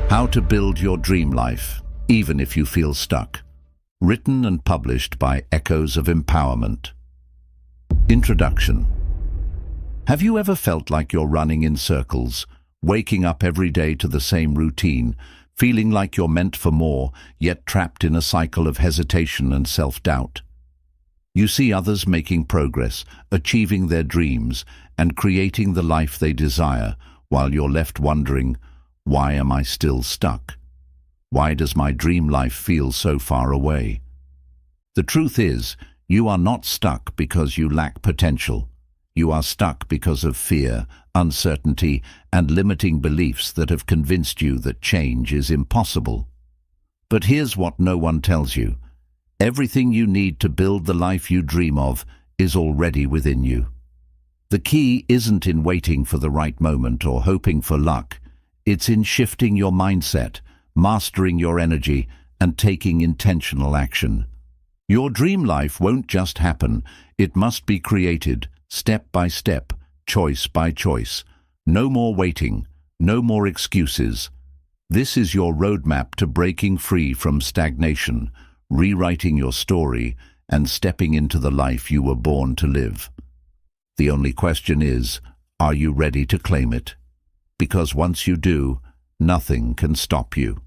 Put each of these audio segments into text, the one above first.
How to Build Your Dream Life, Even If You Feel Stuck. Written and published by Echoes of Empowerment. Introduction. Have you ever felt like you're running in circles, waking up every day to the same routine, feeling like you're meant for more, yet trapped in a cycle of hesitation and self-doubt? You see others making progress, achieving their dreams, and creating the life they desire, while you're left wondering, why am I still stuck? Why does my dream life feel so far away? The truth is, you are not stuck because you lack potential. You are stuck because of fear, uncertainty, and limiting beliefs that have convinced you that change is impossible. But here's what no one tells you. Everything you need to build the life you dream of is already within you. The key isn't in waiting for the right moment or hoping for luck. It's in shifting your mindset, mastering your energy, and taking intentional action. Your dream life won't just happen. It must be created, step by step, choice by choice. No more waiting, no more excuses. This is your roadmap to breaking free from stagnation, rewriting your story, and stepping into the life you were born to live. The only question is, are you ready to claim it? Because once you do, nothing can stop you.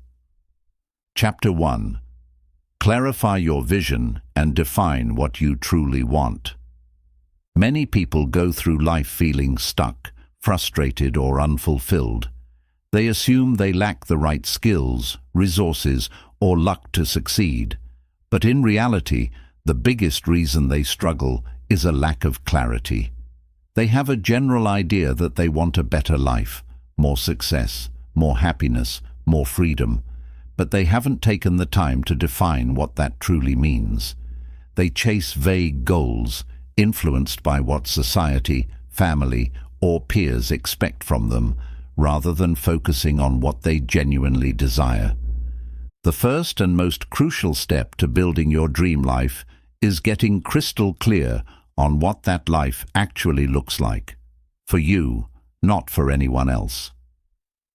Chapter 1. Clarify your vision and define what you truly want. Many people go through life feeling stuck, frustrated, or unfulfilled. They assume they lack the right skills, resources, or luck to succeed. But in reality, the biggest reason they struggle is a lack of clarity. They have a general idea that they want a better life, more success, more happiness, more freedom, but they haven't taken the time to define what that truly means. They chase vague goals, influenced by what society, family, or peers expect from them, rather than focusing on what they genuinely desire. The first and most crucial step to building your dream life is getting crystal clear on what that life actually looks like. For you, not for anyone else.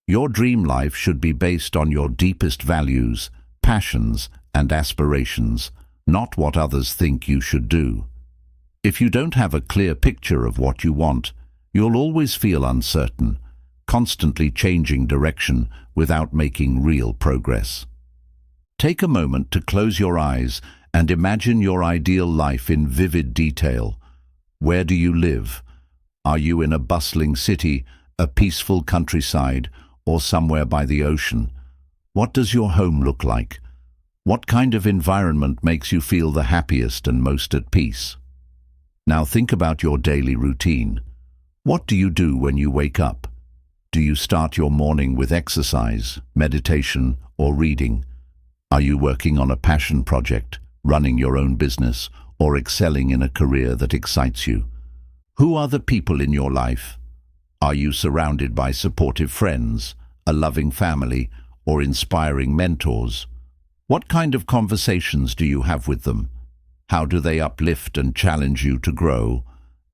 Your dream life should be based on your deepest values, passions, and aspirations, not what others think you should do. If you don't have a clear picture of what you want, you'll always feel uncertain, constantly changing direction without making real progress. Take a moment to close your eyes and imagine your ideal life in vivid detail. Where do you live? Are you in a bustling city, a peaceful countryside, or somewhere by the ocean? What does your home look like? What kind of environment makes you feel the happiest and most at peace? Now think about your daily routine. What do you do when you wake up? Do you start your morning with exercise, meditation, or reading? Are you working on a passion project, running your own business, or excelling in a career that excites you? Who are the people in your life? Are you surrounded by supportive friends, a loving family, or inspiring mentors? What kind of conversations do you have with them? How do they uplift and challenge you to grow?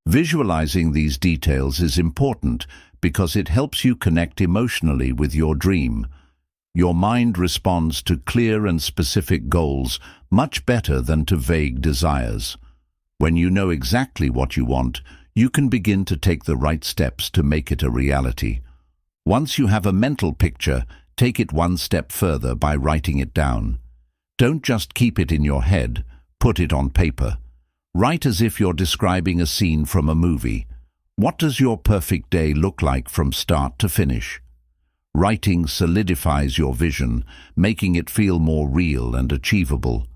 Visualizing these details is important because it helps you connect emotionally with your dream. Your mind responds to clear and specific goals much better than to vague desires. When you know exactly what you want, you can begin to take the right steps to make it a reality. Once you have a mental picture, take it one step further by writing it down. Don't just keep it in your head, put it on paper. Write as if you're describing a scene from a movie. What does your perfect day look like from start to finish? Writing solidifies your vision, making it feel more real and achievable.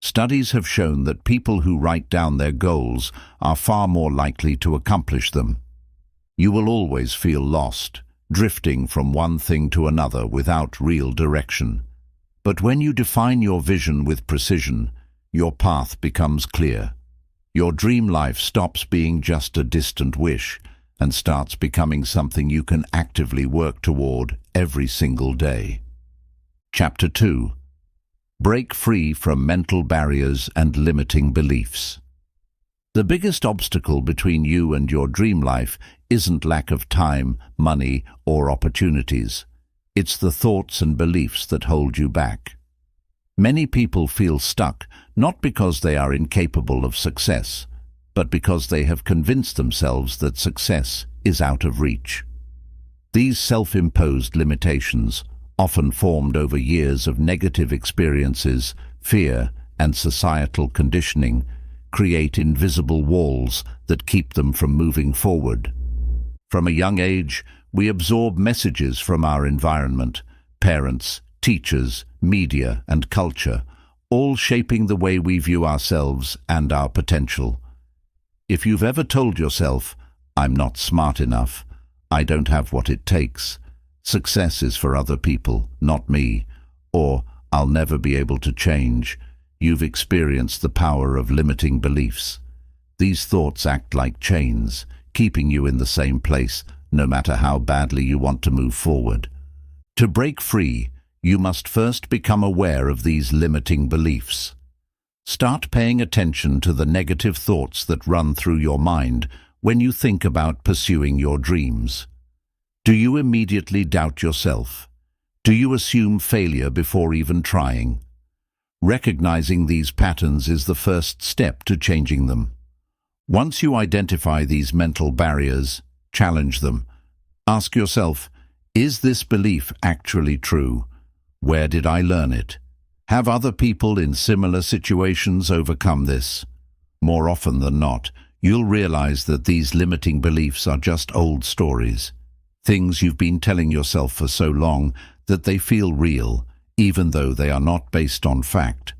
Studies have shown that people who write down their goals are far more likely to accomplish them. You will always feel lost, drifting from one thing to another without real direction. But when you define your vision with precision, your path becomes clear. Your dream life stops being just a distant wish and starts becoming something you can actively work toward every single day. Chapter 2. Break free from mental barriers and limiting beliefs. The biggest obstacle between you and your dream life isn't lack of time, money, or opportunities. It's the thoughts and beliefs that hold you back. Many people feel stuck not because they are incapable of success, but because they have convinced themselves that success is out of reach. These self-imposed limitations, often formed over years of negative experiences, fear, and societal conditioning, create invisible walls that keep them from moving forward. From a young age, we absorb messages from our environment, parents, teachers, media, and culture, all shaping the way we view ourselves and our potential. If you've ever told yourself, "I'm not smart enough, I don't have what it takes, success is for other people, not me," or "I'll never be able to change," you've experienced the power of limiting beliefs. These thoughts act like chains, keeping you in the same place, no matter how badly you want to move forward. To break free, you must first become aware of these limiting beliefs. Start paying attention to the negative thoughts that run through your mind when you think about pursuing your dreams. Do you immediately doubt yourself? Do you assume failure before even trying? Recognizing these patterns is the first step to changing them. Once you identify these mental barriers, challenge them. Ask yourself, is this belief actually true? Where did I learn it? Have other people in similar situations overcome this? More often than not, you'll realize that these limiting beliefs are just old stories, things you've been telling yourself for so long that they feel real, even though they are not based on fact.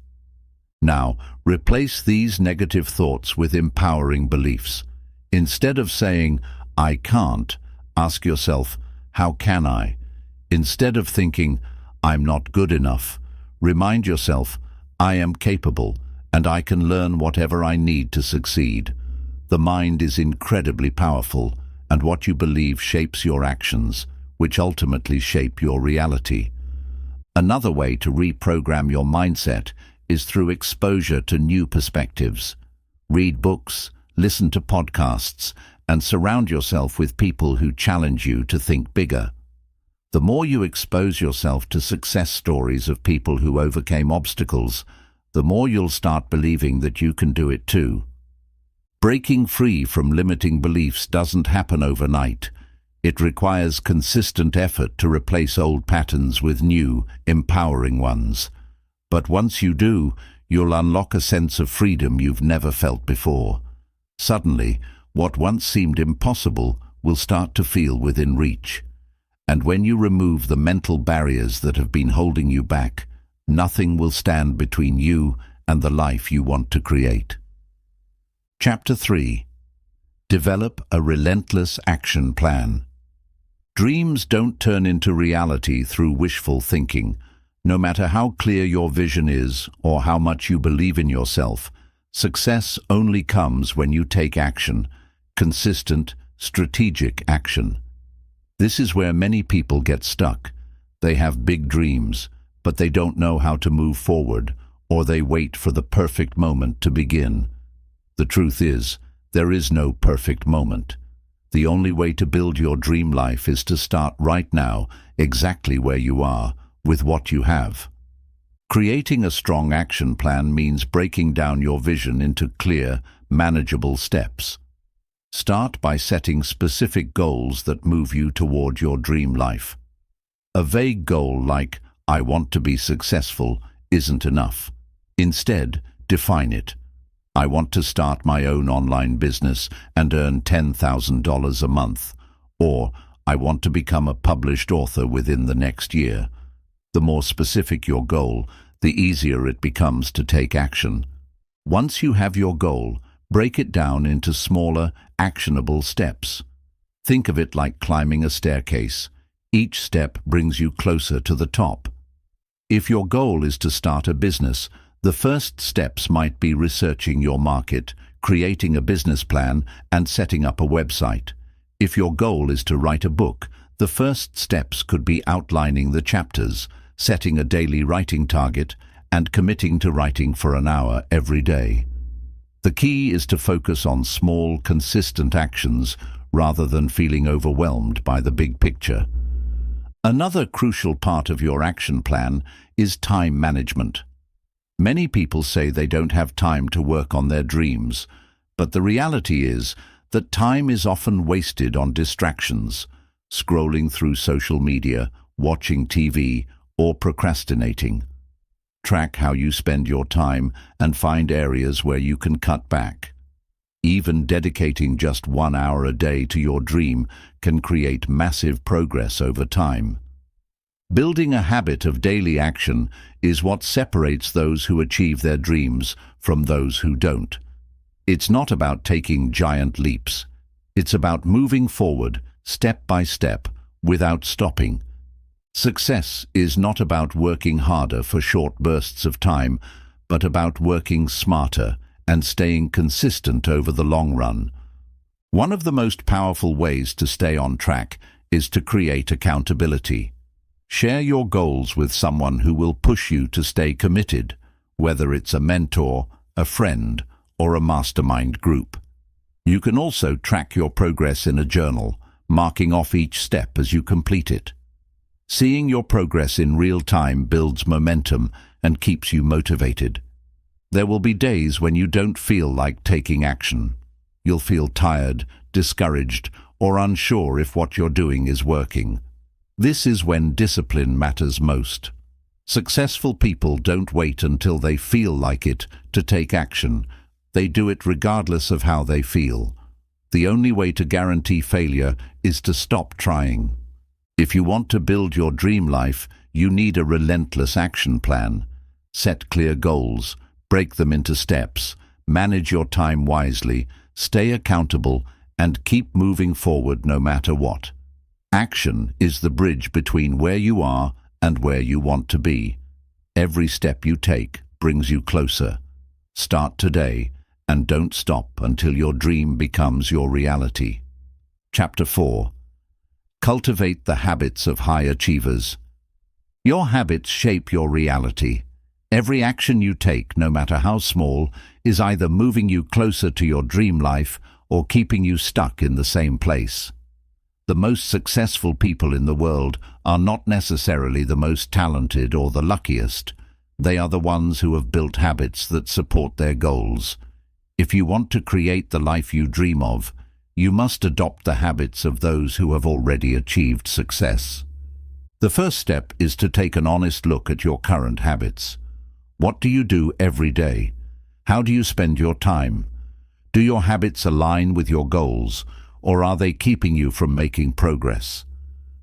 Now, replace these negative thoughts with empowering beliefs. Instead of saying, "I can't," ask yourself, "How can I?" Instead of thinking, "I'm not good enough," remind yourself, "I am capable, and I can learn whatever I need to succeed." The mind is incredibly powerful, and what you believe shapes your actions, which ultimately shape your reality. Another way to reprogram your mindset is through exposure to new perspectives. Read books, listen to podcasts, and surround yourself with people who challenge you to think bigger. The more you expose yourself to success stories of people who overcame obstacles, the more you'll start believing that you can do it too. Breaking free from limiting beliefs doesn't happen overnight. It requires consistent effort to replace old patterns with new, empowering ones. But once you do, you'll unlock a sense of freedom you've never felt before. Suddenly, what once seemed impossible will start to feel within reach. And when you remove the mental barriers that have been holding you back, nothing will stand between you and the life you want to create. Chapter 3. Develop a relentless action plan. Dreams don't turn into reality through wishful thinking. No matter how clear your vision is or how much you believe in yourself, success only comes when you take action, consistent, strategic action. This is where many people get stuck. They have big dreams, but they don't know how to move forward, or they wait for the perfect moment to begin. The truth is, there is no perfect moment. The only way to build your dream life is to start right now, exactly where you are, with what you have. Creating a strong action plan means breaking down your vision into clear, manageable steps. Start by setting specific goals that move you toward your dream life. A vague goal like, "I want to be successful," isn't enough. Instead, define it. I want to start my own online business and earn $10,000 a month. Or, I want to become a published author within the next year. The more specific your goal, the easier it becomes to take action. Once you have your goal, break it down into smaller, actionable steps. Think of it like climbing a staircase. Each step brings you closer to the top. If your goal is to start a business, the first steps might be researching your market, creating a business plan, and setting up a website. If your goal is to write a book, the first steps could be outlining the chapters, setting a daily writing target, and committing to writing for an hour every day. The key is to focus on small, consistent actions rather than feeling overwhelmed by the big picture. Another crucial part of your action plan is time management. Many people say they don't have time to work on their dreams, but the reality is that time is often wasted on distractions, scrolling through social media, watching TV, or procrastinating. Track how you spend your time and find areas where you can cut back. Even dedicating just 1 hour a day to your dream can create massive progress over time. Building a habit of daily action is what separates those who achieve their dreams from those who don't. It's not about taking giant leaps. It's about moving forward, step by step, without stopping. Success is not about working harder for short bursts of time, but about working smarter and staying consistent over the long run. One of the most powerful ways to stay on track is to create accountability. Share your goals with someone who will push you to stay committed, whether it's a mentor, a friend, or a mastermind group. You can also track your progress in a journal, marking off each step as you complete it. Seeing your progress in real time builds momentum and keeps you motivated. There will be days when you don't feel like taking action. You'll feel tired, discouraged, or unsure if what you're doing is working. This is when discipline matters most. Successful people don't wait until they feel like it to take action. They do it regardless of how they feel. The only way to guarantee failure is to stop trying. If you want to build your dream life, you need a relentless action plan. Set clear goals, break them into steps, manage your time wisely, stay accountable, and keep moving forward no matter what. Action is the bridge between where you are and where you want to be. Every step you take brings you closer. Start today and don't stop until your dream becomes your reality. Chapter 4. Cultivate the habits of high achievers. Your habits shape your reality. Every action you take, no matter how small, is either moving you closer to your dream life or keeping you stuck in the same place. The most successful people in the world are not necessarily the most talented or the luckiest. They are the ones who have built habits that support their goals. If you want to create the life you dream of, you must adopt the habits of those who have already achieved success. The first step is to take an honest look at your current habits. What do you do every day? How do you spend your time? Do your habits align with your goals, or are they keeping you from making progress?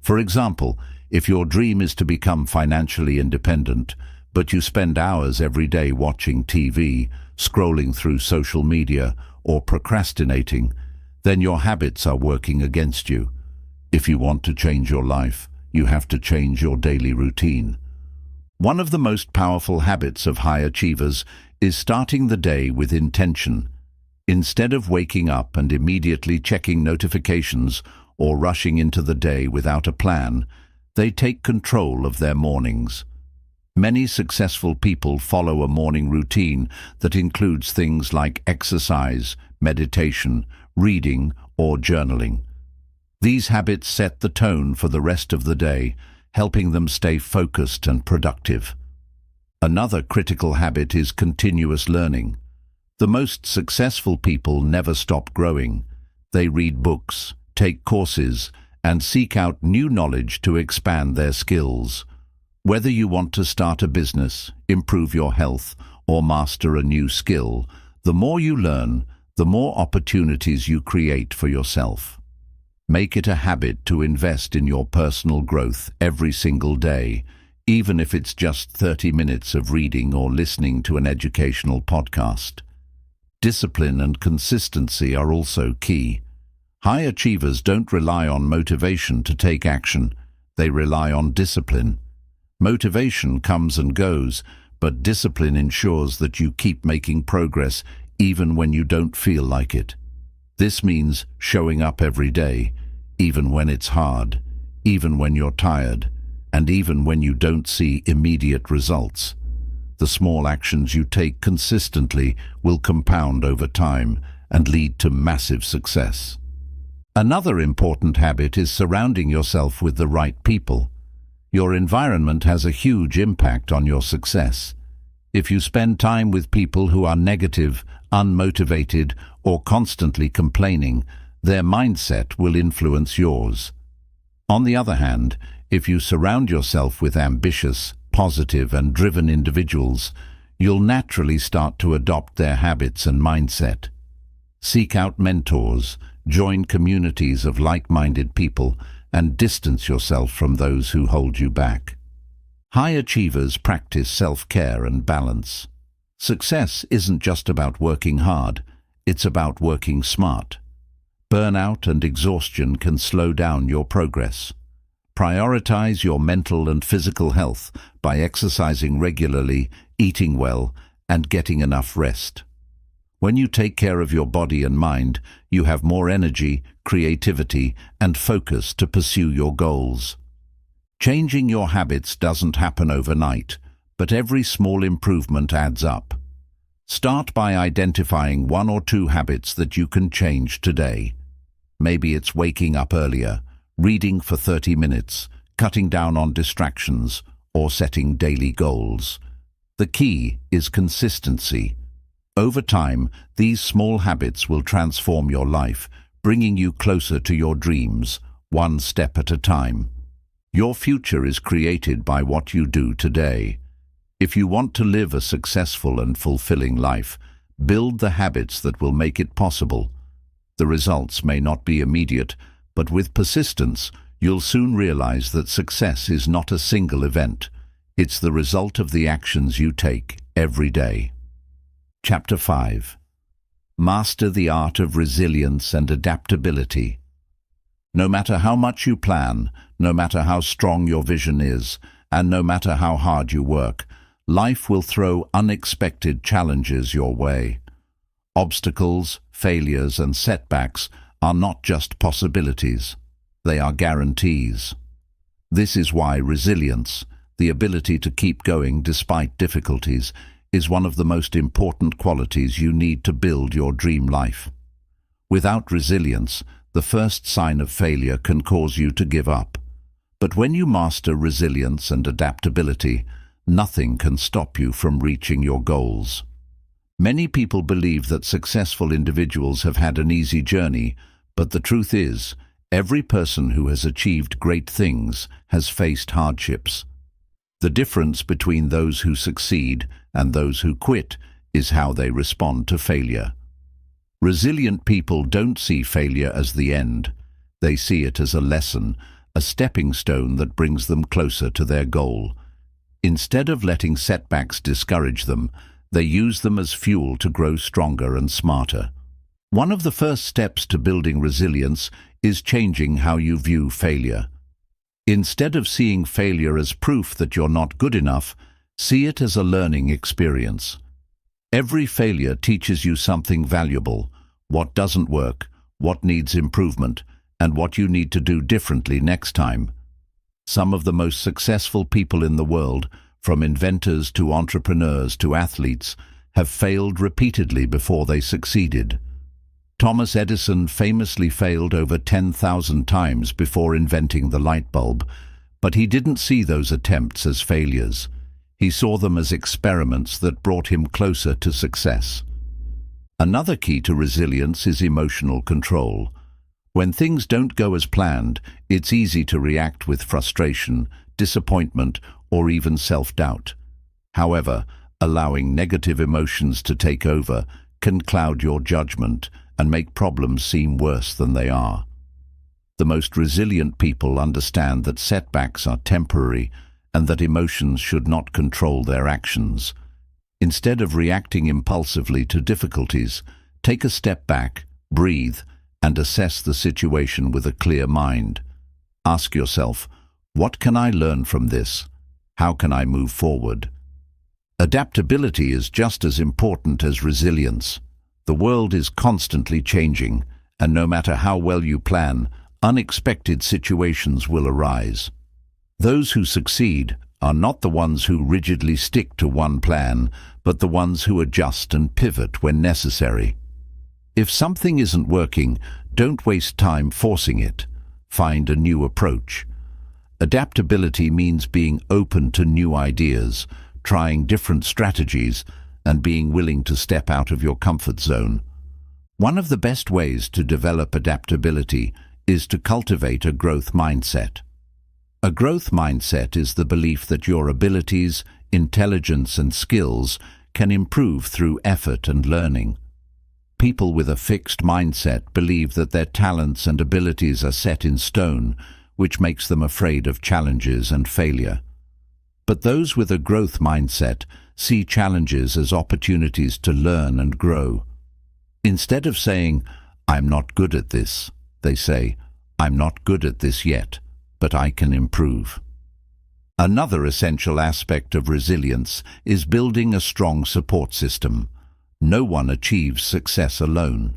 For example, if your dream is to become financially independent, but you spend hours every day watching TV, scrolling through social media, or procrastinating, then your habits are working against you. If you want to change your life, you have to change your daily routine. One of the most powerful habits of high achievers is starting the day with intention. Instead of waking up and immediately checking notifications or rushing into the day without a plan, they take control of their mornings. Many successful people follow a morning routine that includes things like exercise, meditation, reading, or journaling. These habits set the tone for the rest of the day, helping them stay focused and productive. Another critical habit is continuous learning. The most successful people never stop growing. They read books, take courses, and seek out new knowledge to expand their skills. Whether you want to start a business, improve your health, or master a new skill, the more you learn, the more opportunities you create for yourself. Make it a habit to invest in your personal growth every single day, even if it's just 30 minutes of reading or listening to an educational podcast. Discipline and consistency are also key. High achievers don't rely on motivation to take action. They rely on discipline. Motivation comes and goes, but discipline ensures that you keep making progress even when you don't feel like it. This means showing up every day, even when it's hard, even when you're tired, and even when you don't see immediate results. The small actions you take consistently will compound over time and lead to massive success. Another important habit is surrounding yourself with the right people. Your environment has a huge impact on your success. If you spend time with people who are negative, unmotivated, or constantly complaining, their mindset will influence yours. On the other hand, if you surround yourself with ambitious, positive, and driven individuals, you'll naturally start to adopt their habits and mindset. Seek out mentors, join communities of like-minded people, and distance yourself from those who hold you back. High achievers practice self-care and balance. Success isn't just about working hard, it's about working smart. Burnout and exhaustion can slow down your progress. Prioritize your mental and physical health by exercising regularly, eating well, and getting enough rest. When you take care of your body and mind, you have more energy, creativity, and focus to pursue your goals. Changing your habits doesn't happen overnight, but every small improvement adds up. Start by identifying 1 or 2 habits that you can change today. Maybe it's waking up earlier, reading for 30 minutes, cutting down on distractions, or setting daily goals. The key is consistency. Over time, these small habits will transform your life, bringing you closer to your dreams, one step at a time. Your future is created by what you do today. If you want to live a successful and fulfilling life, build the habits that will make it possible. The results may not be immediate, but with persistence, you'll soon realize that success is not a single event. It's the result of the actions you take every day. Chapter 5. Master the art of resilience and adaptability. No matter how much you plan, no matter how strong your vision is, and no matter how hard you work, life will throw unexpected challenges your way. Obstacles, failures, and setbacks are not just possibilities. They are guarantees. This is why resilience, the ability to keep going despite difficulties, is one of the most important qualities you need to build your dream life. Without resilience, the first sign of failure can cause you to give up. But when you master resilience and adaptability, nothing can stop you from reaching your goals. Many people believe that successful individuals have had an easy journey, but the truth is, every person who has achieved great things has faced hardships. The difference between those who succeed and those who quit is how they respond to failure. Resilient people don't see failure as the end. They see it as a lesson, a stepping stone that brings them closer to their goal. Instead of letting setbacks discourage them, they use them as fuel to grow stronger and smarter. One of the first steps to building resilience is changing how you view failure. Instead of seeing failure as proof that you're not good enough, see it as a learning experience. Every failure teaches you something valuable: what doesn't work, what needs improvement, and what you need to do differently next time. Some of the most successful people in the world, from inventors to entrepreneurs to athletes, have failed repeatedly before they succeeded. Thomas Edison famously failed over 10,000 times before inventing the light bulb, but he didn't see those attempts as failures. He saw them as experiments that brought him closer to success. Another key to resilience is emotional control. When things don't go as planned, it's easy to react with frustration, disappointment, or even self-doubt. However, allowing negative emotions to take over can cloud your judgment and make problems seem worse than they are. The most resilient people understand that setbacks are temporary and that emotions should not control their actions. Instead of reacting impulsively to difficulties, take a step back, breathe, and assess the situation with a clear mind. Ask yourself, what can I learn from this? How can I move forward? Adaptability is just as important as resilience. The world is constantly changing, and no matter how well you plan, unexpected situations will arise. Those who succeed are not the ones who rigidly stick to one plan, but the ones who adjust and pivot when necessary. If something isn't working, don't waste time forcing it. Find a new approach. Adaptability means being open to new ideas, trying different strategies, and being willing to step out of your comfort zone. One of the best ways to develop adaptability is to cultivate a growth mindset. A growth mindset is the belief that your abilities, intelligence, and skills can improve through effort and learning. People with a fixed mindset believe that their talents and abilities are set in stone, which makes them afraid of challenges and failure. But those with a growth mindset see challenges as opportunities to learn and grow. Instead of saying, "I'm not good at this," they say, "I'm not good at this yet, but I can improve." Another essential aspect of resilience is building a strong support system. No one achieves success alone.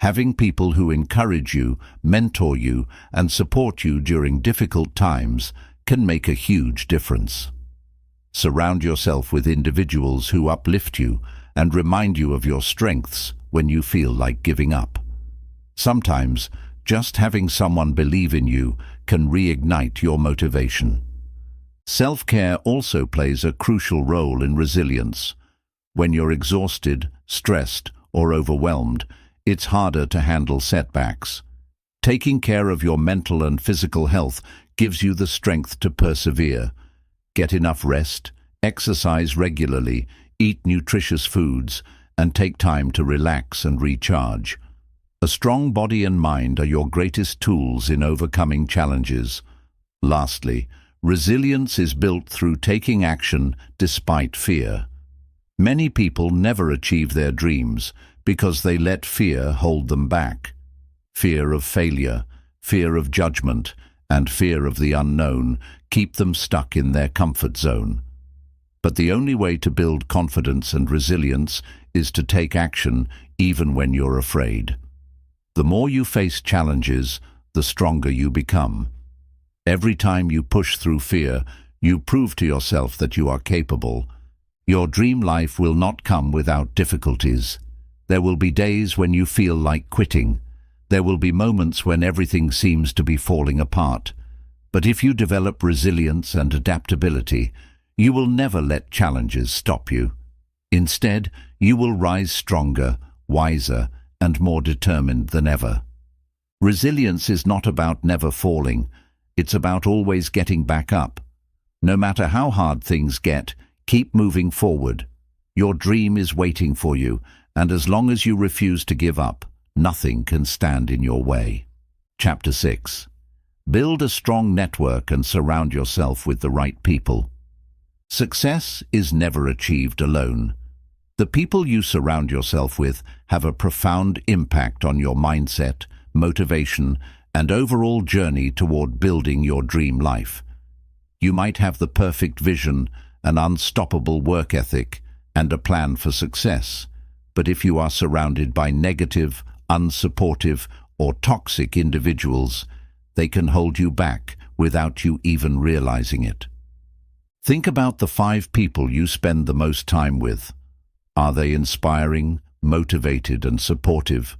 Having people who encourage you, mentor you, and support you during difficult times can make a huge difference. Surround yourself with individuals who uplift you and remind you of your strengths when you feel like giving up. Sometimes, just having someone believe in you can reignite your motivation. Self-care also plays a crucial role in resilience. When you're exhausted, stressed, or overwhelmed, it's harder to handle setbacks. Taking care of your mental and physical health gives you the strength to persevere. Get enough rest, exercise regularly, eat nutritious foods, and take time to relax and recharge. A strong body and mind are your greatest tools in overcoming challenges. Lastly, resilience is built through taking action despite fear. Many people never achieve their dreams because they let fear hold them back. Fear of failure, fear of judgment, and fear of the unknown keep them stuck in their comfort zone. But the only way to build confidence and resilience is to take action even when you're afraid. The more you face challenges, the stronger you become. Every time you push through fear, you prove to yourself that you are capable. Your dream life will not come without difficulties. There will be days when you feel like quitting. There will be moments when everything seems to be falling apart. But if you develop resilience and adaptability, you will never let challenges stop you. Instead, you will rise stronger, wiser, and more determined than ever. Resilience is not about never falling. It's about always getting back up. No matter how hard things get, keep moving forward. Your dream is waiting for you, and as long as you refuse to give up, nothing can stand in your way. Chapter 6. Build a strong network and surround yourself with the right people. Success is never achieved alone. The people you surround yourself with have a profound impact on your mindset, motivation, and overall journey toward building your dream life. You might have the perfect vision, an unstoppable work ethic, and a plan for success, but if you are surrounded by negative, unsupportive, or toxic individuals, they can hold you back without you even realizing it. Think about the 5 people you spend the most time with. Are they inspiring, motivated, and supportive?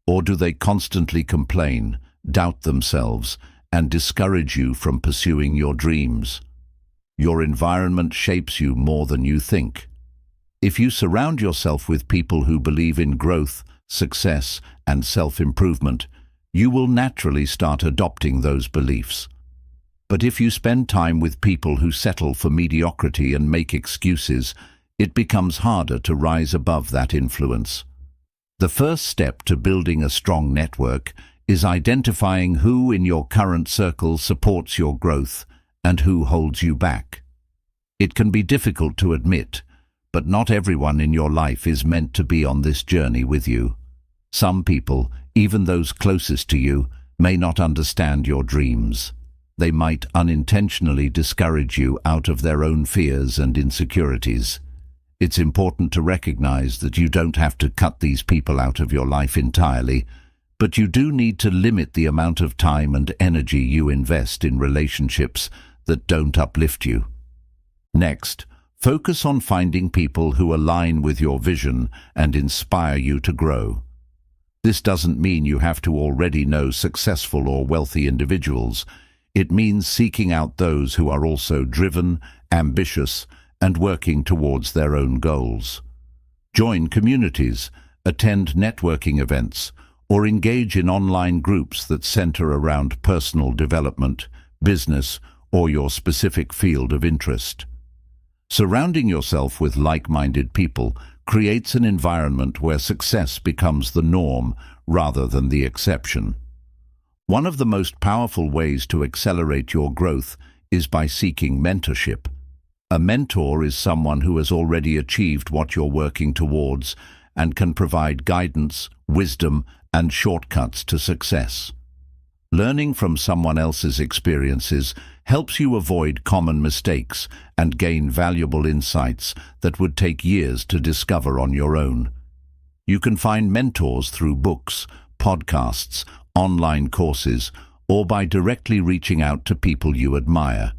Or do they constantly complain, doubt themselves, and discourage you from pursuing your dreams? Your environment shapes you more than you think. If you surround yourself with people who believe in growth, success, and self-improvement, you will naturally start adopting those beliefs. But if you spend time with people who settle for mediocrity and make excuses, it becomes harder to rise above that influence. The first step to building a strong network is identifying who in your current circle supports your growth and who holds you back. It can be difficult to admit, but not everyone in your life is meant to be on this journey with you. Some people, even those closest to you, may not understand your dreams. They might unintentionally discourage you out of their own fears and insecurities. It's important to recognize that you don't have to cut these people out of your life entirely, but you do need to limit the amount of time and energy you invest in relationships that don't uplift you. Next, focus on finding people who align with your vision and inspire you to grow. This doesn't mean you have to already know successful or wealthy individuals. It means seeking out those who are also driven, ambitious, and working towards their own goals. Join communities, attend networking events, or engage in online groups that center around personal development, business, or your specific field of interest. Surrounding yourself with like-minded people creates an environment where success becomes the norm rather than the exception. One of the most powerful ways to accelerate your growth is by seeking mentorship. A mentor is someone who has already achieved what you're working towards and can provide guidance, wisdom, and shortcuts to success. Learning from someone else's experiences helps you avoid common mistakes and gain valuable insights that would take years to discover on your own. You can find mentors through books, podcasts, online courses, or by directly reaching out to people you admire.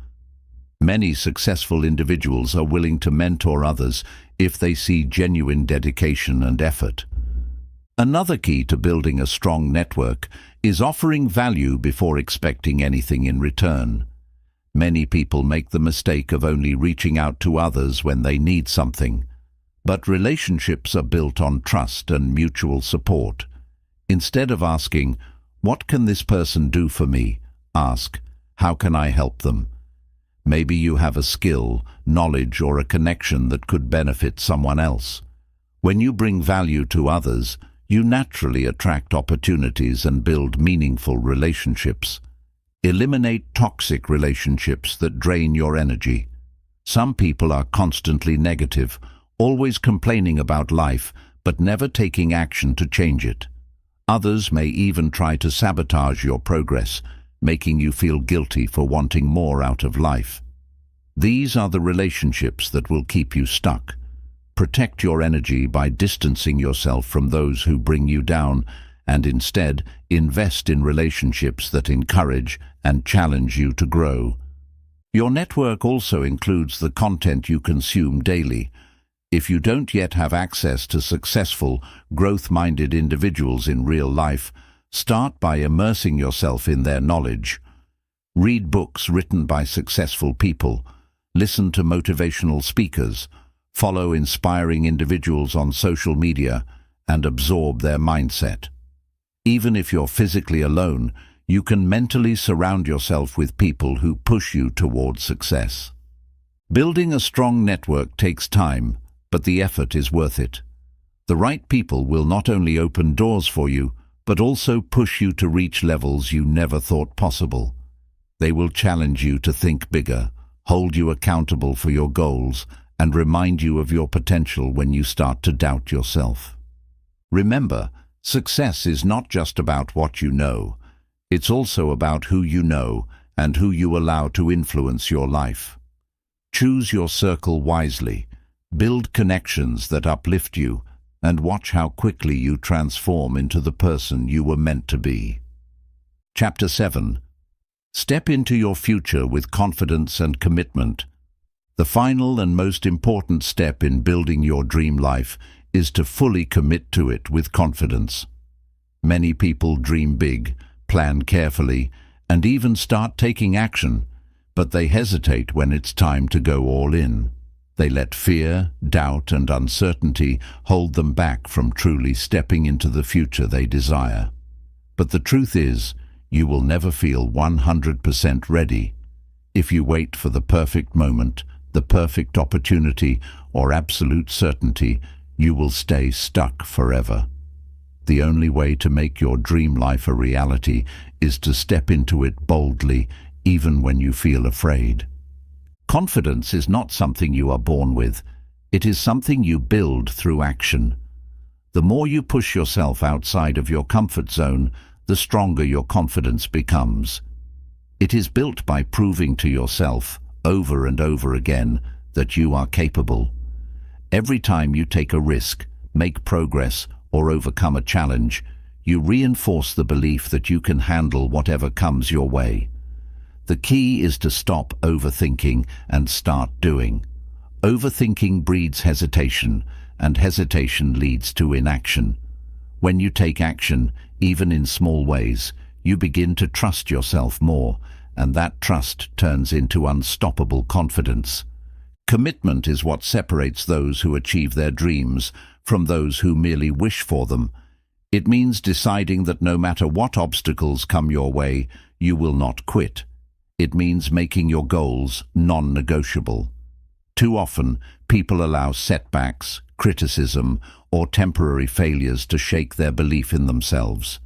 Many successful individuals are willing to mentor others if they see genuine dedication and effort. Another key to building a strong network is offering value before expecting anything in return. Many people make the mistake of only reaching out to others when they need something. But relationships are built on trust and mutual support. Instead of asking, "What can this person do for me?" ask, "How can I help them?" Maybe you have a skill, knowledge, or a connection that could benefit someone else. When you bring value to others, you naturally attract opportunities and build meaningful relationships. Eliminate toxic relationships that drain your energy. Some people are constantly negative, always complaining about life, but never taking action to change it. Others may even try to sabotage your progress, making you feel guilty for wanting more out of life. These are the relationships that will keep you stuck. Protect your energy by distancing yourself from those who bring you down, and instead invest in relationships that encourage and challenge you to grow. Your network also includes the content you consume daily. If you don't yet have access to successful, growth-minded individuals in real life, start by immersing yourself in their knowledge. Read books written by successful people, listen to motivational speakers, follow inspiring individuals on social media, and absorb their mindset. Even if you're physically alone, you can mentally surround yourself with people who push you towards success. Building a strong network takes time, but the effort is worth it. The right people will not only open doors for you, but also push you to reach levels you never thought possible. They will challenge you to think bigger, hold you accountable for your goals, and remind you of your potential when you start to doubt yourself. Remember, success is not just about what you know. It's also about who you know and who you allow to influence your life. Choose your circle wisely, build connections that uplift you, and watch how quickly you transform into the person you were meant to be. Chapter 7. Step into your future with confidence and commitment. The final and most important step in building your dream life is to fully commit to it with confidence. Many people dream big, plan carefully, and even start taking action, but they hesitate when it's time to go all in. They let fear, doubt, and uncertainty hold them back from truly stepping into the future they desire. But the truth is, you will never feel 100% ready. If you wait for the perfect moment, the perfect opportunity, or absolute certainty, you will stay stuck forever. The only way to make your dream life a reality is to step into it boldly, even when you feel afraid. Confidence is not something you are born with. It is something you build through action. The more you push yourself outside of your comfort zone, the stronger your confidence becomes. It is built by proving to yourself, over and over again, that you are capable. Every time you take a risk, make progress, or overcome a challenge, you reinforce the belief that you can handle whatever comes your way. The key is to stop overthinking and start doing. Overthinking breeds hesitation, and hesitation leads to inaction. When you take action, even in small ways, you begin to trust yourself more, and that trust turns into unstoppable confidence. Commitment is what separates those who achieve their dreams from those who merely wish for them. It means deciding that no matter what obstacles come your way, you will not quit. It means making your goals non-negotiable. Too often, people allow setbacks, criticism, or temporary failures to shake their belief in themselves.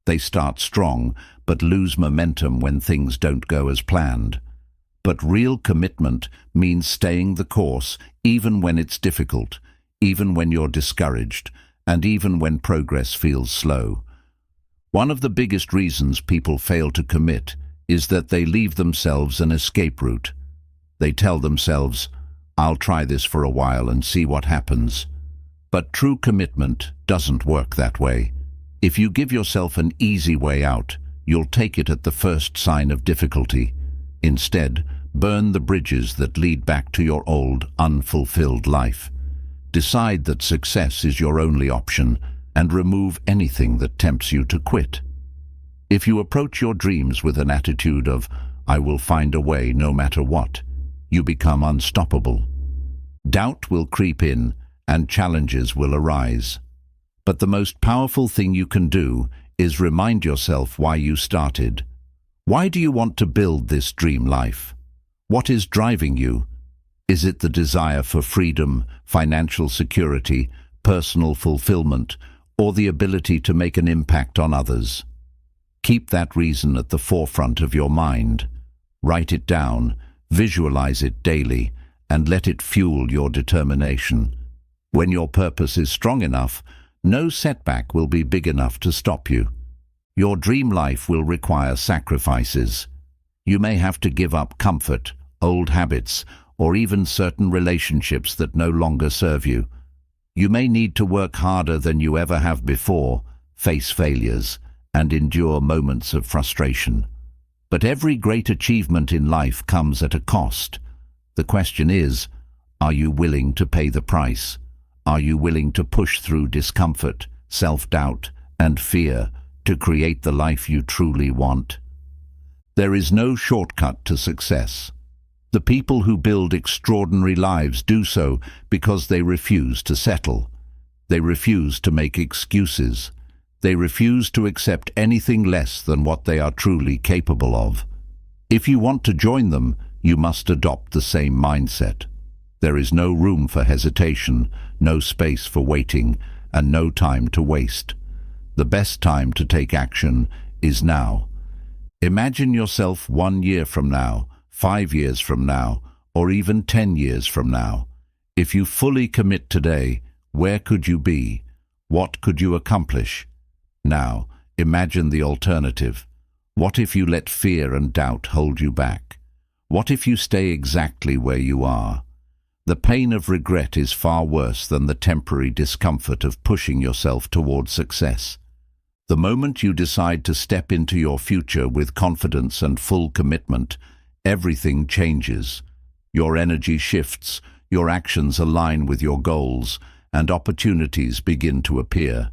They start strong, but lose momentum when things don't go as planned. But real commitment means staying the course, even when it's difficult, even when you're discouraged, and even when progress feels slow. One of the biggest reasons people fail to commit is that they leave themselves an escape route. They tell themselves, "I'll try this for a while and see what happens." But true commitment doesn't work that way. If you give yourself an easy way out, you'll take it at the first sign of difficulty. Instead, burn the bridges that lead back to your old, unfulfilled life. Decide that success is your only option and remove anything that tempts you to quit. If you approach your dreams with an attitude of, "I will find a way no matter what," you become unstoppable. Doubt will creep in and challenges will arise. But the most powerful thing you can do is remind yourself why you started. Why do you want to build this dream life? What is driving you? Is it the desire for freedom, financial security, personal fulfillment, or the ability to make an impact on others? Keep that reason at the forefront of your mind. Write it down, visualize it daily, and let it fuel your determination. When your purpose is strong enough, no setback will be big enough to stop you. Your dream life will require sacrifices. You may have to give up comfort, old habits, or even certain relationships that no longer serve you. You may need to work harder than you ever have before, face failures, and endure moments of frustration. But every great achievement in life comes at a cost. The question is, are you willing to pay the price? Are you willing to push through discomfort, self-doubt, and fear to create the life you truly want? There is no shortcut to success. The people who build extraordinary lives do so because they refuse to settle. They refuse to make excuses. They refuse to accept anything less than what they are truly capable of. If you want to join them, you must adopt the same mindset. There is no room for hesitation, no space for waiting, and no time to waste. The best time to take action is now. Imagine yourself 1 year from now, 5 years from now, or even 10 years from now. If you fully commit today, where could you be? What could you accomplish? Now, imagine the alternative. What if you let fear and doubt hold you back? What if you stay exactly where you are? The pain of regret is far worse than the temporary discomfort of pushing yourself towards success. The moment you decide to step into your future with confidence and full commitment, everything changes. Your energy shifts, your actions align with your goals, and opportunities begin to appear.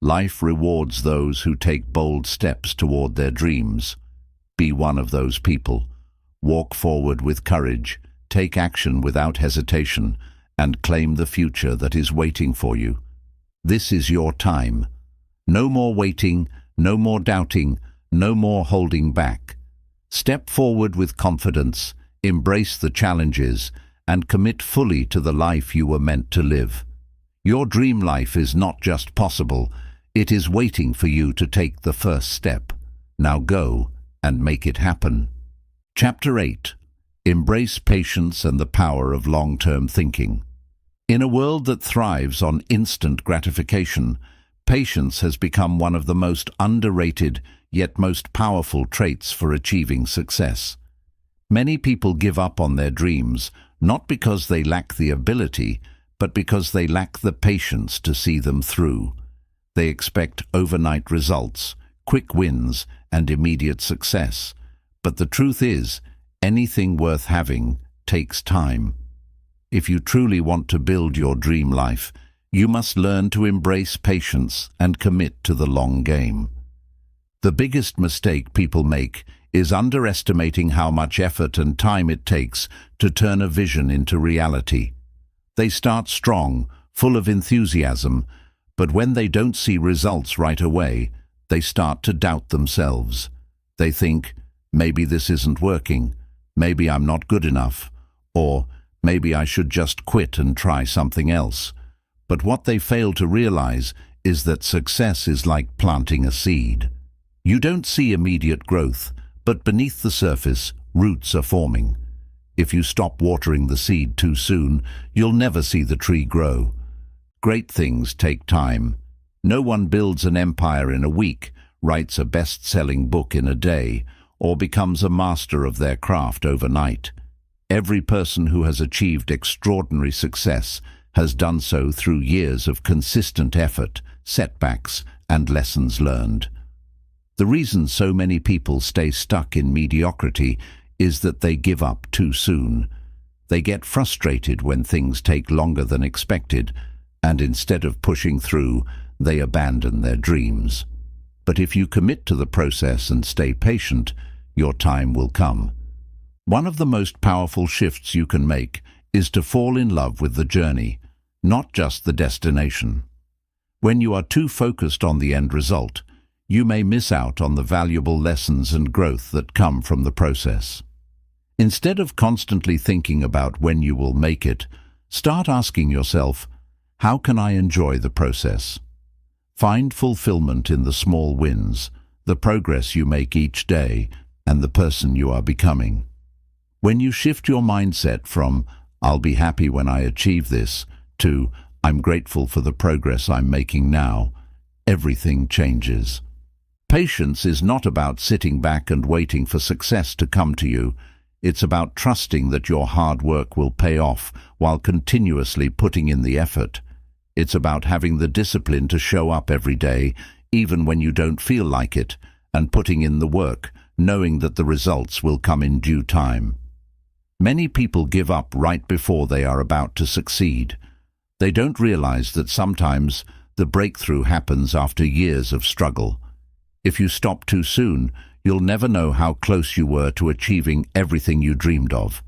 Life rewards those who take bold steps toward their dreams. Be one of those people. Walk forward with courage, take action without hesitation, and claim the future that is waiting for you. This is your time. No more waiting, no more doubting, no more holding back. Step forward with confidence, embrace the challenges, and commit fully to the life you were meant to live. Your dream life is not just possible, it is waiting for you to take the first step. Now go and make it happen. Chapter 8. Embrace patience and the power of long-term thinking. In a world that thrives on instant gratification, patience has become one of the most underrated yet most powerful traits for achieving success. Many people give up on their dreams, not because they lack the ability, but because they lack the patience to see them through. They expect overnight results, quick wins, and immediate success. But the truth is, anything worth having takes time. If you truly want to build your dream life, you must learn to embrace patience and commit to the long game. The biggest mistake people make is underestimating how much effort and time it takes to turn a vision into reality. They start strong, full of enthusiasm, but when they don't see results right away, they start to doubt themselves. They think, maybe this isn't working, maybe I'm not good enough, or maybe I should just quit and try something else. But what they fail to realize is that success is like planting a seed. You don't see immediate growth, but beneath the surface, roots are forming. If you stop watering the seed too soon, you'll never see the tree grow. Great things take time. No one builds an empire in a week, writes a best-selling book in a day, or becomes a master of their craft overnight. Every person who has achieved extraordinary success has done so through years of consistent effort, setbacks, and lessons learned. The reason so many people stay stuck in mediocrity is that they give up too soon. They get frustrated when things take longer than expected, and instead of pushing through, they abandon their dreams. But if you commit to the process and stay patient, your time will come. One of the most powerful shifts you can make is to fall in love with the journey, not just the destination. When you are too focused on the end result, you may miss out on the valuable lessons and growth that come from the process. Instead of constantly thinking about when you will make it, start asking yourself, how can I enjoy the process? Find fulfillment in the small wins, the progress you make each day, and the person you are becoming. When you shift your mindset from, I'll be happy when I achieve this, to, I'm grateful for the progress I'm making now, everything changes. Patience is not about sitting back and waiting for success to come to you. It's about trusting that your hard work will pay off while continuously putting in the effort. It's about having the discipline to show up every day, even when you don't feel like it, and putting in the work, knowing that the results will come in due time. Many people give up right before they are about to succeed. They don't realize that sometimes the breakthrough happens after years of struggle. If you stop too soon, you'll never know how close you were to achieving everything you dreamed of.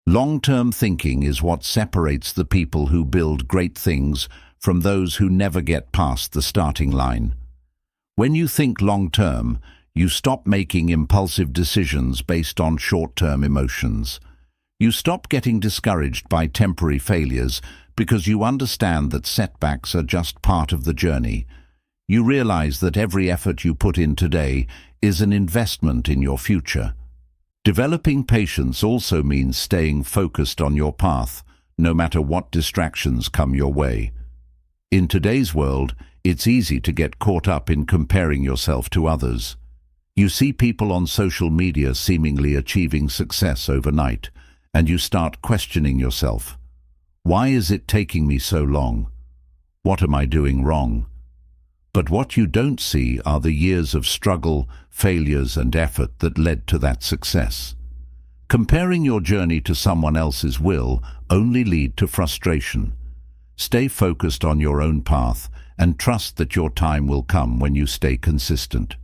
Long-term thinking is what separates the people who build great things from those who never get past the starting line. When you think long-term, you stop making impulsive decisions based on short-term emotions. You stop getting discouraged by temporary failures because you understand that setbacks are just part of the journey. You realize that every effort you put in today is an investment in your future. Developing patience also means staying focused on your path, no matter what distractions come your way. In today's world, it's easy to get caught up in comparing yourself to others. You see people on social media seemingly achieving success overnight, and you start questioning yourself. Why is it taking me so long? What am I doing wrong? But what you don't see are the years of struggle, failures, and effort that led to that success. Comparing your journey to someone else's will only lead to frustration. Stay focused on your own path and trust that your time will come when you stay consistent.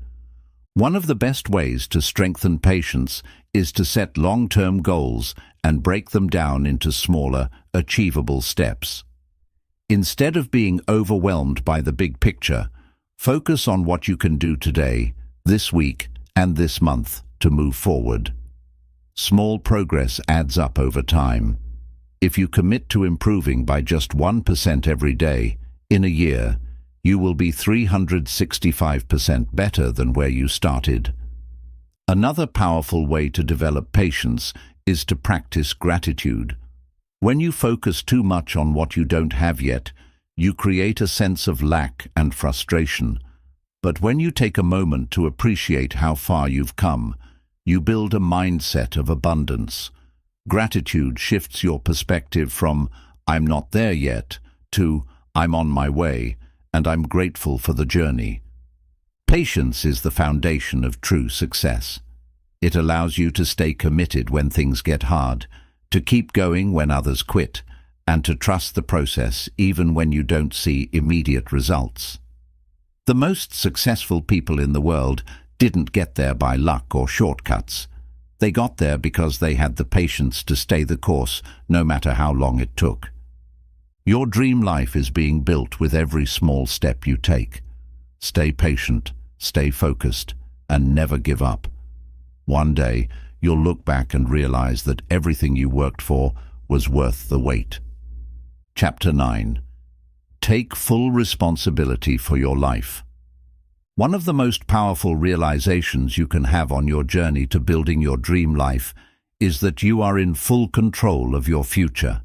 One of the best ways to strengthen patience is to set long-term goals and break them down into smaller, achievable steps. Instead of being overwhelmed by the big picture, focus on what you can do today, this week, and this month to move forward. Small progress adds up over time. If you commit to improving by just 1% every day, in a year, you will be 365% better than where you started. Another powerful way to develop patience is to practice gratitude. When you focus too much on what you don't have yet, you create a sense of lack and frustration. But when you take a moment to appreciate how far you've come, you build a mindset of abundance. Gratitude shifts your perspective from, I'm not there yet, to, I'm on my way, and I'm grateful for the journey. Patience is the foundation of true success. It allows you to stay committed when things get hard, to keep going when others quit, and to trust the process even when you don't see immediate results. The most successful people in the world didn't get there by luck or shortcuts. They got there because they had the patience to stay the course, no matter how long it took. Your dream life is being built with every small step you take. Stay patient, stay focused, and never give up. One day, you'll look back and realize that everything you worked for was worth the wait. Chapter 9. Take full responsibility for your life. One of the most powerful realizations you can have on your journey to building your dream life is that you are in full control of your future.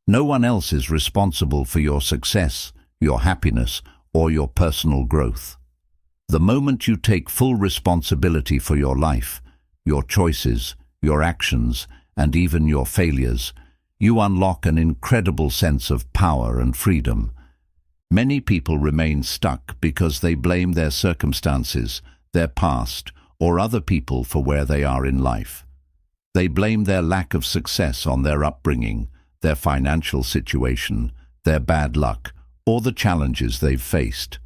No one else is responsible for your success, your happiness, or your personal growth. The moment you take full responsibility for your life, your choices, your actions, and even your failures, you unlock an incredible sense of power and freedom. Many people remain stuck because they blame their circumstances, their past, or other people for where they are in life. They blame their lack of success on their upbringing, their financial situation, their bad luck, or the challenges they've faced.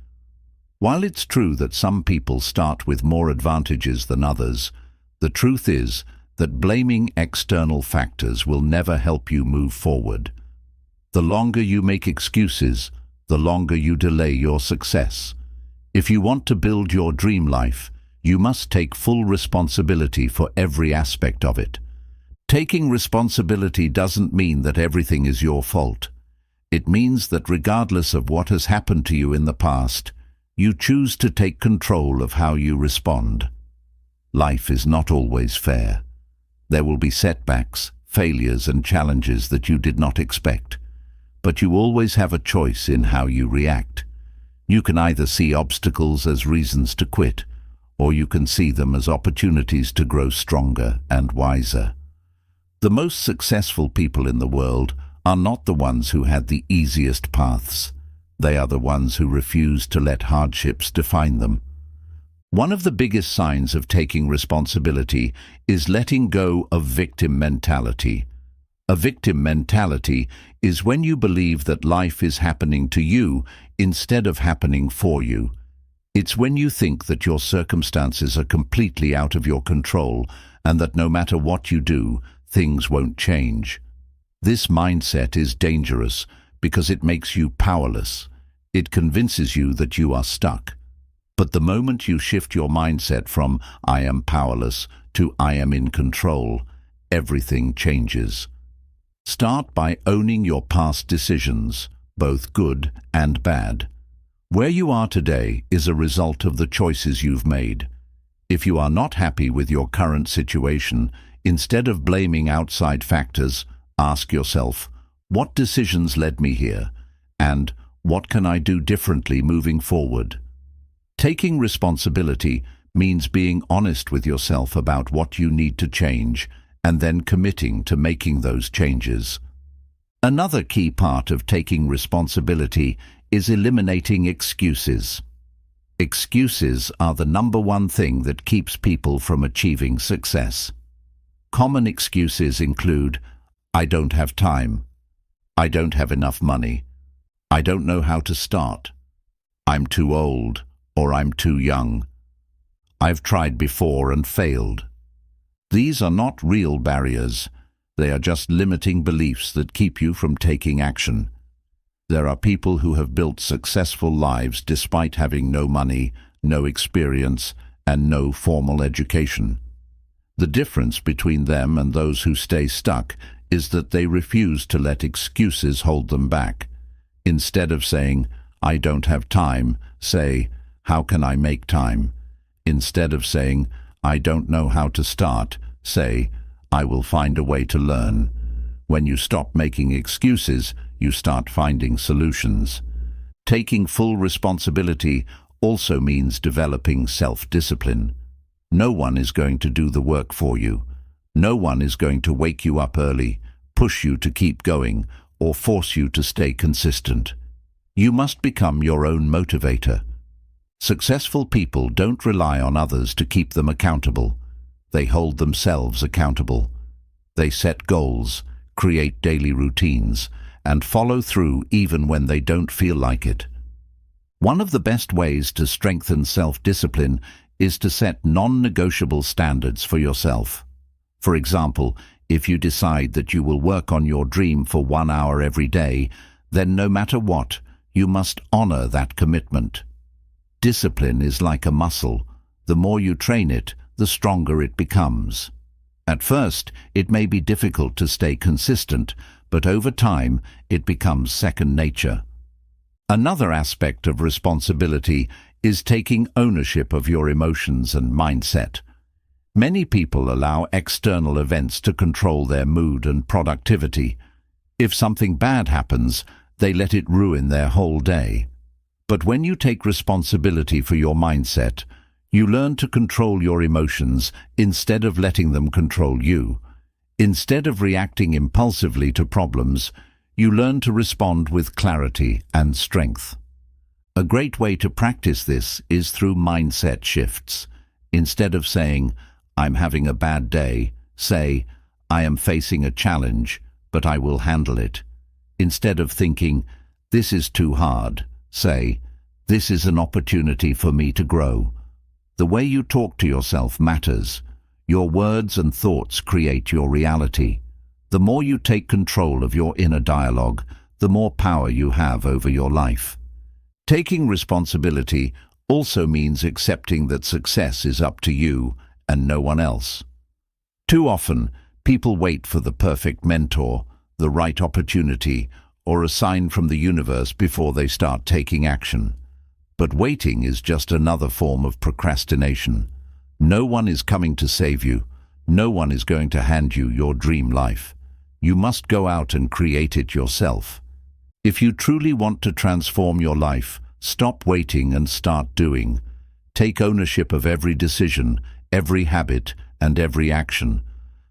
While it's true that some people start with more advantages than others, the truth is that blaming external factors will never help you move forward. The longer you make excuses, the longer you delay your success. If you want to build your dream life, you must take full responsibility for every aspect of it. Taking responsibility doesn't mean that everything is your fault. It means that regardless of what has happened to you in the past, you choose to take control of how you respond. Life is not always fair. There will be setbacks, failures, and challenges that you did not expect. But you always have a choice in how you react. You can either see obstacles as reasons to quit, or you can see them as opportunities to grow stronger and wiser. The most successful people in the world are not the ones who had the easiest paths. They are the ones who refused to let hardships define them. One of the biggest signs of taking responsibility is letting go of victim mentality. A victim mentality is when you believe that life is happening to you instead of happening for you. It's when you think that your circumstances are completely out of your control and that no matter what you do, things won't change. This mindset is dangerous because it makes you powerless. It convinces you that you are stuck. But the moment you shift your mindset from "I am powerless" to "I am in control," everything changes. Start by owning your past decisions, both good and bad. Where you are today is a result of the choices you've made. If you are not happy with your current situation, instead of blaming outside factors, ask yourself, what decisions led me here? And what can I do differently moving forward? Taking responsibility means being honest with yourself about what you need to change and then committing to making those changes. Another key part of taking responsibility is eliminating excuses. Excuses are the number one thing that keeps people from achieving success. Common excuses include, "I don't have time," "I don't have enough money," "I don't know how to start," "I'm too old," or "I'm too young," "I've tried before and failed." These are not real barriers. They are just limiting beliefs that keep you from taking action. There are people who have built successful lives despite having no money, no experience, and no formal education. The difference between them and those who stay stuck is that they refuse to let excuses hold them back. Instead of saying, "I don't have time," say, "How can I make time?" Instead of saying, "I don't know how to start," say, "I will find a way to learn." When you stop making excuses, you start finding solutions. Taking full responsibility also means developing self-discipline. No one is going to do the work for you. No one is going to wake you up early, push you to keep going, or force you to stay consistent. You must become your own motivator. Successful people don't rely on others to keep them accountable. They hold themselves accountable. They set goals, create daily routines, and follow through even when they don't feel like it. One of the best ways to strengthen self-discipline is to set non-negotiable standards for yourself. For example, if you decide that you will work on your dream for 1 hour every day, then no matter what, you must honor that commitment. Discipline is like a muscle. The more you train it, the stronger it becomes. At first, it may be difficult to stay consistent, but over time, it becomes second nature. Another aspect of responsibility is taking ownership of your emotions and mindset. Many people allow external events to control their mood and productivity. If something bad happens, they let it ruin their whole day. But when you take responsibility for your mindset, you learn to control your emotions instead of letting them control you. Instead of reacting impulsively to problems, you learn to respond with clarity and strength. A great way to practice this is through mindset shifts. Instead of saying, "I'm having a bad day," say, "I am facing a challenge, but I will handle it." Instead of thinking, "This is too hard," say, "This is an opportunity for me to grow." The way you talk to yourself matters. Your words and thoughts create your reality. The more you take control of your inner dialogue, the more power you have over your life. Taking responsibility also means accepting that success is up to you and no one else. Too often, people wait for the perfect mentor, the right opportunity, or a sign from the universe before they start taking action. But waiting is just another form of procrastination. No one is coming to save you. No one is going to hand you your dream life. You must go out and create it yourself. If you truly want to transform your life, stop waiting and start doing. Take ownership of every decision, every habit, and every action.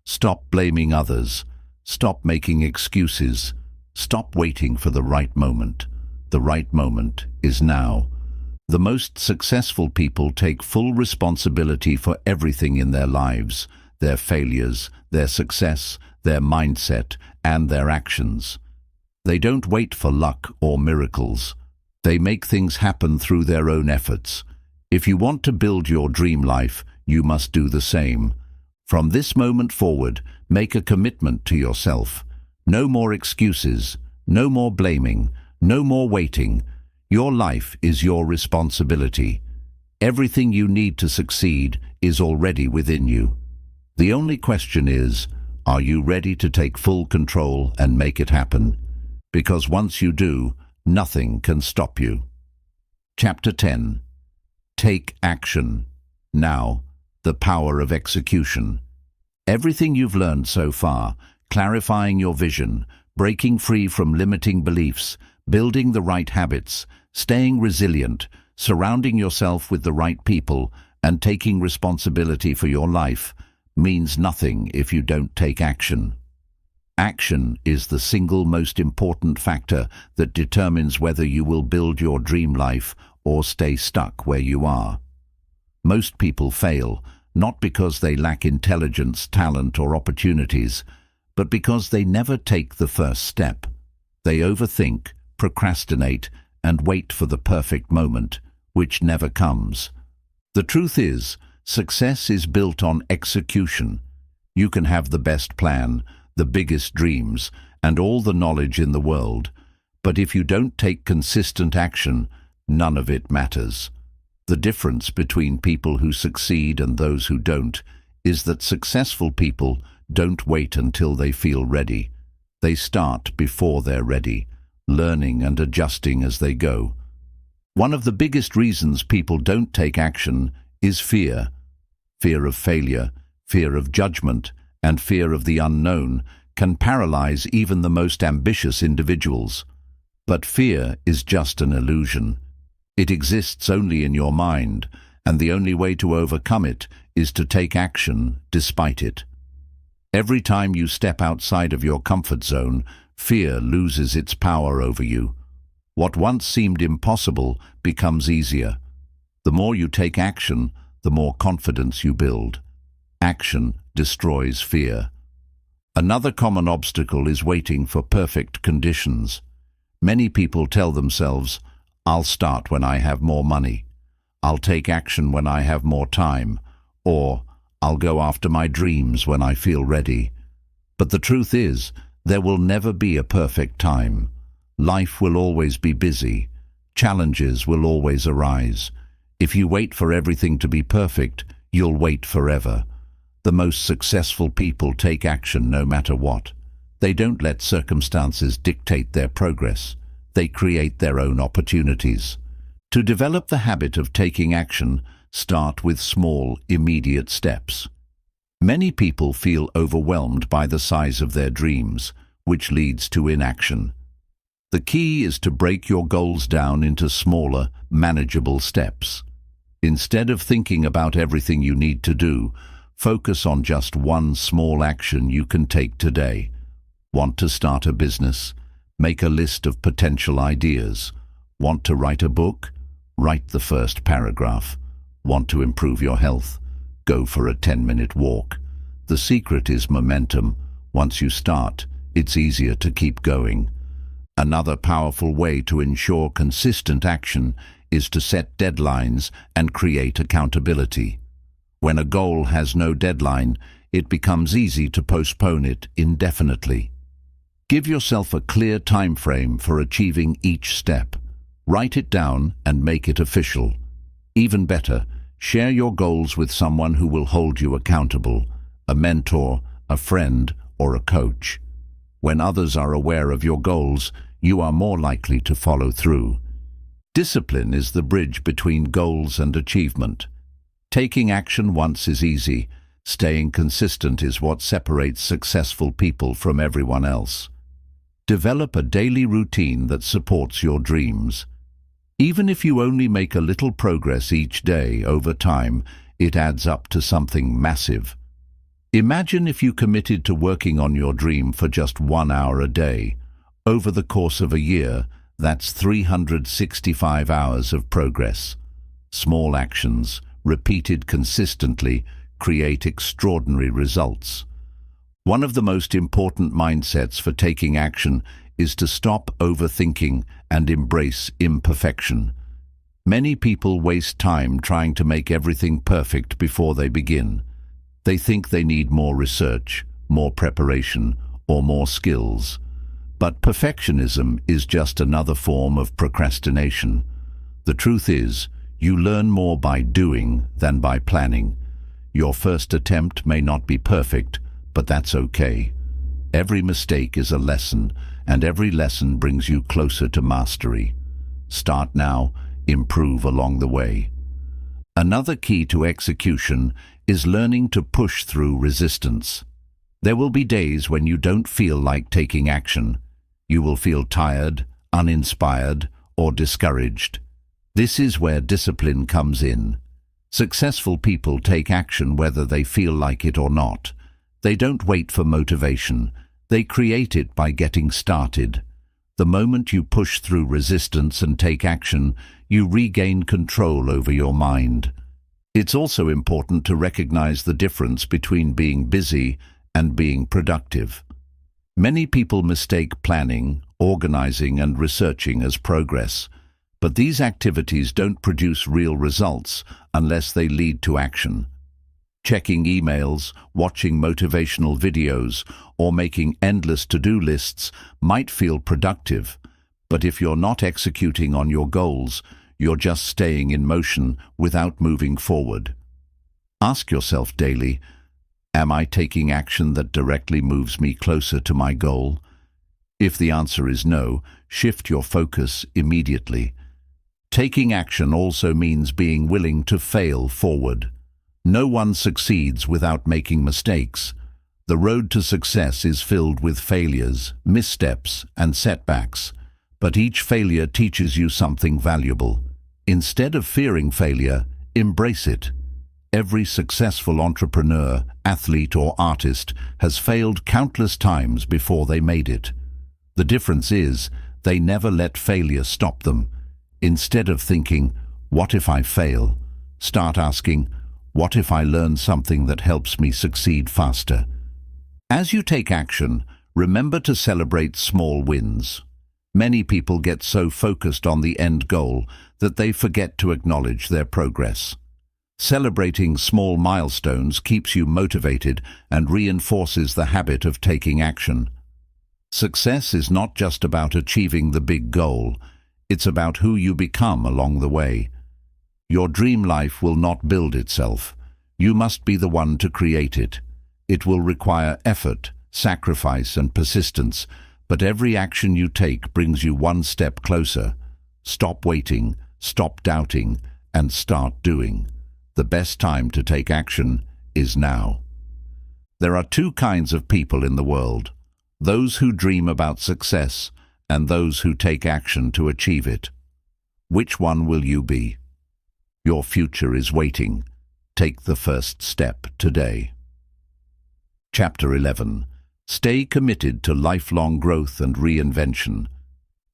Stop blaming others. Stop making excuses. Stop waiting for the right moment. The right moment is now. The most successful people take full responsibility for everything in their lives, their failures, their success, their mindset, and their actions. They don't wait for luck or miracles. They make things happen through their own efforts. If you want to build your dream life, you must do the same. From this moment forward, make a commitment to yourself. No more excuses, no more blaming, no more waiting. Your life is your responsibility. Everything you need to succeed is already within you. The only question is, are you ready to take full control and make it happen? Because once you do, nothing can stop you. Chapter 10. Take action. Now, the power of execution. Everything you've learned so far, clarifying your vision, breaking free from limiting beliefs, building the right habits, staying resilient, surrounding yourself with the right people, and taking responsibility for your life, means nothing if you don't take action. Action is the single most important factor that determines whether you will build your dream life or stay stuck where you are. Most people fail, not because they lack intelligence, talent, or opportunities, but because they never take the first step. They overthink, procrastinate, and wait for the perfect moment, which never comes. The truth is, success is built on execution. You can have the best plan, the biggest dreams, and all the knowledge in the world, but if you don't take consistent action, none of it matters. The difference between people who succeed and those who don't is that successful people don't wait until they feel ready. They start before they're ready, learning and adjusting as they go. One of the biggest reasons people don't take action is fear. Fear of failure, fear of judgment, and fear of the unknown can paralyze even the most ambitious individuals. But fear is just an illusion. It exists only in your mind, and the only way to overcome it is to take action despite it. Every time you step outside of your comfort zone, fear loses its power over you. What once seemed impossible becomes easier. The more you take action, the more confidence you build. Action destroys fear. Another common obstacle is waiting for perfect conditions. Many people tell themselves, "I'll start when I have more money. "I'll take action when I have more time," or "I'll go after my dreams when I feel ready." But the truth is, there will never be a perfect time. Life will always be busy. Challenges will always arise. If you wait for everything to be perfect, you'll wait forever. The most successful people take action no matter what. They don't let circumstances dictate their progress. They create their own opportunities. To develop the habit of taking action, start with small, immediate steps. Many people feel overwhelmed by the size of their dreams, which leads to inaction. The key is to break your goals down into smaller, manageable steps. Instead of thinking about everything you need to do, focus on just one small action you can take today. Want to start a business? Make a list of potential ideas. Want to write a book? Write the first paragraph. Want to improve your health? Go for a 10-minute walk. The secret is momentum. Once you start, it's easier to keep going. Another powerful way to ensure consistent action is to set deadlines and create accountability. When a goal has no deadline, it becomes easy to postpone it indefinitely. Give yourself a clear time frame for achieving each step. Write it down and make it official. Even better, share your goals with someone who will hold you accountable, a mentor, a friend, or a coach. When others are aware of your goals, you are more likely to follow through. Discipline is the bridge between goals and achievement. Taking action once is easy. Staying consistent is what separates successful people from everyone else. Develop a daily routine that supports your dreams. Even if you only make a little progress each day, over time, it adds up to something massive. Imagine if you committed to working on your dream for just 1 hour a day. Over the course of a year, that's 365 hours of progress. Small actions, repeated consistently, create extraordinary results. One of the most important mindsets for taking action is to stop overthinking and embrace imperfection. Many people waste time trying to make everything perfect before they begin. They think they need more research, more preparation, or more skills. But perfectionism is just another form of procrastination. The truth is, you learn more by doing than by planning. Your first attempt may not be perfect, but that's okay. Every mistake is a lesson, and every lesson brings you closer to mastery. Start now, improve along the way. Another key to execution is learning to push through resistance. There will be days when you don't feel like taking action. You will feel tired, uninspired, or discouraged. This is where discipline comes in. Successful people take action whether they feel like it or not. They don't wait for motivation. They create it by getting started. The moment you push through resistance and take action, you regain control over your mind. It's also important to recognize the difference between being busy and being productive. Many people mistake planning, organizing, and researching as progress, but these activities don't produce real results unless they lead to action. Checking emails, watching motivational videos, or making endless to-do lists might feel productive, but if you're not executing on your goals, you're just staying in motion without moving forward. Ask yourself daily, am I taking action that directly moves me closer to my goal? If the answer is no, shift your focus immediately. Taking action also means being willing to fail forward. No one succeeds without making mistakes. The road to success is filled with failures, missteps, and setbacks, but each failure teaches you something valuable. Instead of fearing failure, embrace it. Every successful entrepreneur, athlete, or artist has failed countless times before they made it. The difference is, they never let failure stop them. Instead of thinking, "What if I fail?" start asking, "What if I learn something that helps me succeed faster?" As you take action, remember to celebrate small wins. Many people get so focused on the end goal that they forget to acknowledge their progress. Celebrating small milestones keeps you motivated and reinforces the habit of taking action. Success is not just about achieving the big goal, it's about who you become along the way. Your dream life will not build itself. You must be the one to create it. It will require effort, sacrifice, and persistence, but every action you take brings you one step closer. Stop waiting, stop doubting, and start doing. The best time to take action is now. There are two kinds of people in the world: those who dream about success and those who take action to achieve it. Which one will you be? Your future is waiting. Take the first step today. Chapter 11. Stay committed to lifelong growth and reinvention.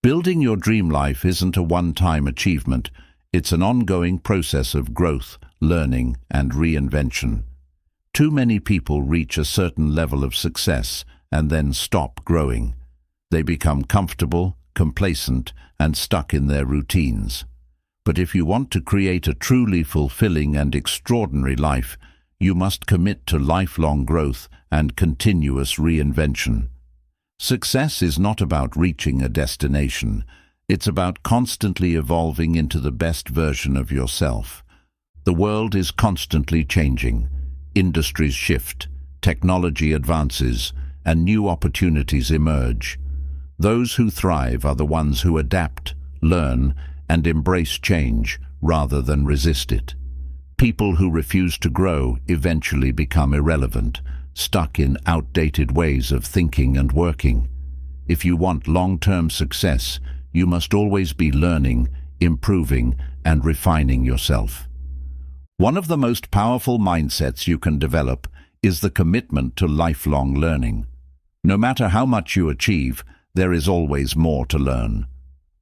Building your dream life isn't a one-time achievement. It's an ongoing process of growth, learning, and reinvention. Too many people reach a certain level of success and then stop growing. They become comfortable, complacent, and stuck in their routines. But if you want to create a truly fulfilling and extraordinary life, you must commit to lifelong growth and continuous reinvention. Success is not about reaching a destination. It's about constantly evolving into the best version of yourself. The world is constantly changing. Industries shift, technology advances, and new opportunities emerge. Those who thrive are the ones who adapt, learn, and embrace change rather than resist it. People who refuse to grow eventually become irrelevant, stuck in outdated ways of thinking and working. If you want long-term success, you must always be learning, improving, and refining yourself. One of the most powerful mindsets you can develop is the commitment to lifelong learning. No matter how much you achieve, there is always more to learn.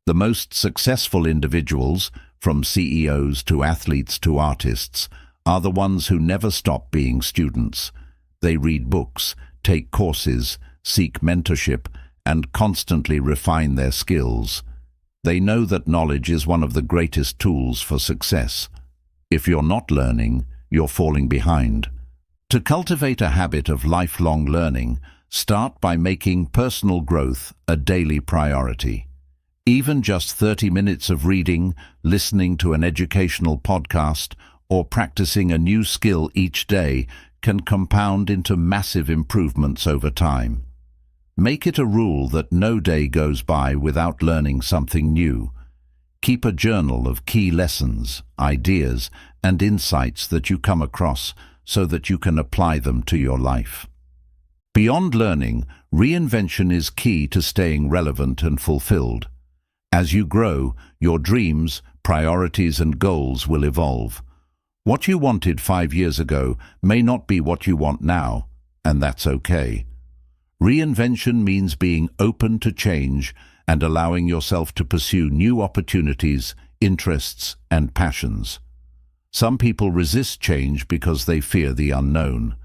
The most successful individuals, from CEOs to athletes to artists, are the ones who never stop being students. They read books, take courses, seek mentorship, and constantly refine their skills. They know that knowledge is one of the greatest tools for success. If you're not learning, you're falling behind. To cultivate a habit of lifelong learning, start by making personal growth a daily priority. Even just 30 minutes of reading, listening to an educational podcast, or practicing a new skill each day can compound into massive improvements over time. Make it a rule that no day goes by without learning something new. Keep a journal of key lessons, ideas, and insights that you come across so that you can apply them to your life. Beyond learning, reinvention is key to staying relevant and fulfilled. As you grow, your dreams, priorities, and goals will evolve. What you wanted 5 years ago may not be what you want now, and that's okay. Reinvention means being open to change and allowing yourself to pursue new opportunities, interests, and passions. Some people resist change because they fear the unknown.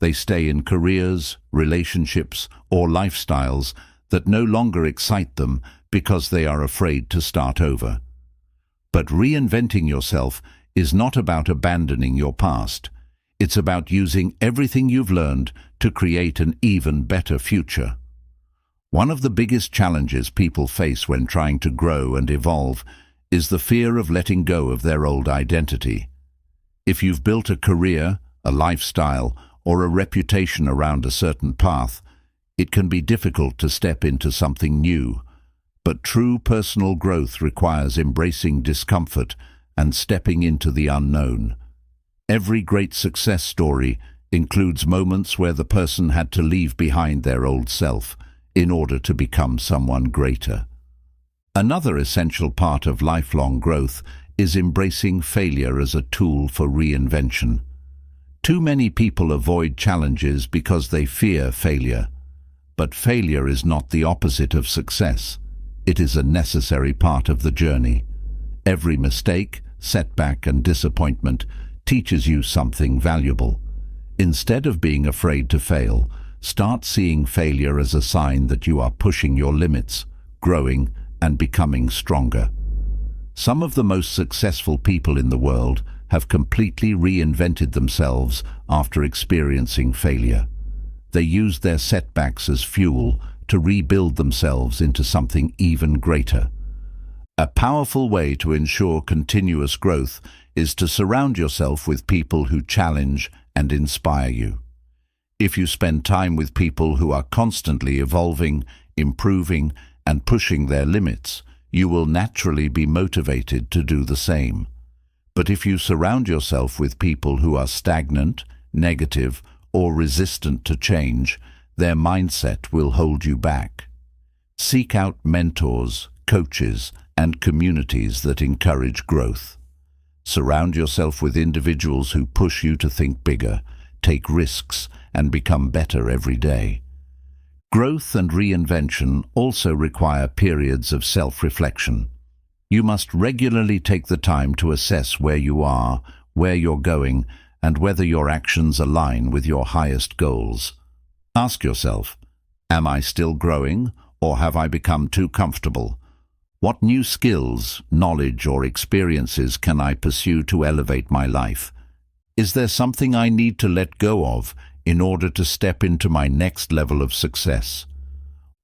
They stay in careers, relationships, or lifestyles that no longer excite them because they are afraid to start over. But reinventing yourself is not about abandoning your past. It's about using everything you've learned to create an even better future. One of the biggest challenges people face when trying to grow and evolve is the fear of letting go of their old identity. If you've built a career, a lifestyle, or a reputation around a certain path, it can be difficult to step into something new. But true personal growth requires embracing discomfort and stepping into the unknown. Every great success story includes moments where the person had to leave behind their old self in order to become someone greater. Another essential part of lifelong growth is embracing failure as a tool for reinvention. Too many people avoid challenges because they fear failure. But failure is not the opposite of success. It is a necessary part of the journey. Every mistake, setback, and disappointment teaches you something valuable. Instead of being afraid to fail, start seeing failure as a sign that you are pushing your limits, growing and becoming stronger. Some of the most successful people in the world have completely reinvented themselves after experiencing failure. They used their setbacks as fuel to rebuild themselves into something even greater. A powerful way to ensure continuous growth is to surround yourself with people who challenge and inspire you. If you spend time with people who are constantly evolving, improving, and pushing their limits, you will naturally be motivated to do the same. But if you surround yourself with people who are stagnant, negative, or resistant to change, their mindset will hold you back. Seek out mentors, coaches, and communities that encourage growth. Surround yourself with individuals who push you to think bigger, take risks, and become better every day. Growth and reinvention also require periods of self-reflection. You must regularly take the time to assess where you are, where you're going, and whether your actions align with your highest goals. Ask yourself, am I still growing, or have I become too comfortable? What new skills, knowledge, or experiences can I pursue to elevate my life? Is there something I need to let go of in order to step into my next level of success?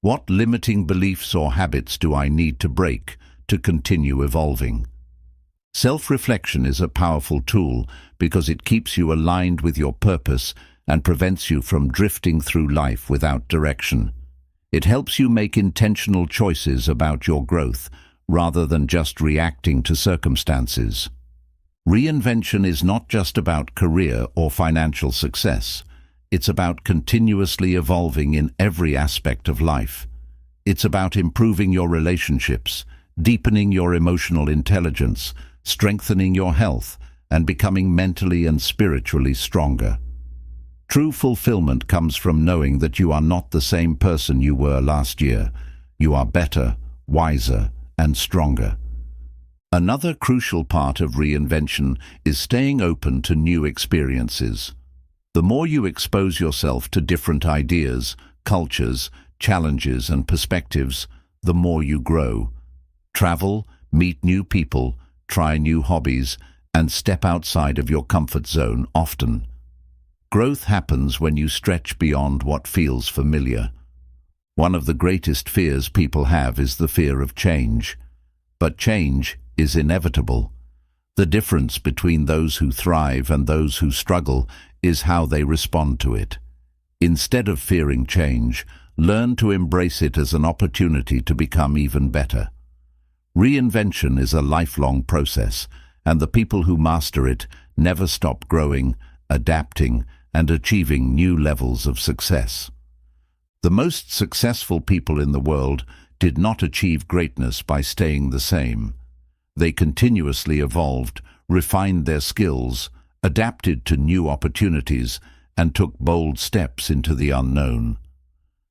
What limiting beliefs or habits do I need to break to continue evolving? Self-reflection is a powerful tool because it keeps you aligned with your purpose and prevents you from drifting through life without direction. It helps you make intentional choices about your growth rather than just reacting to circumstances. Reinvention is not just about career or financial success. It's about continuously evolving in every aspect of life. It's about improving your relationships, deepening your emotional intelligence, strengthening your health, and becoming mentally and spiritually stronger. True fulfillment comes from knowing that you are not the same person you were last year. You are better, wiser, and stronger. Another crucial part of reinvention is staying open to new experiences. The more you expose yourself to different ideas, cultures, challenges, and perspectives, the more you grow. Travel, meet new people, try new hobbies, and step outside of your comfort zone often. Growth happens when you stretch beyond what feels familiar. One of the greatest fears people have is the fear of change. But change is inevitable. The difference between those who thrive and those who struggle is how they respond to it. Instead of fearing change, learn to embrace it as an opportunity to become even better. Reinvention is a lifelong process, and the people who master it never stop growing, adapting, and achieving new levels of success. The most successful people in the world did not achieve greatness by staying the same. They continuously evolved, refined their skills, adapted to new opportunities, and took bold steps into the unknown.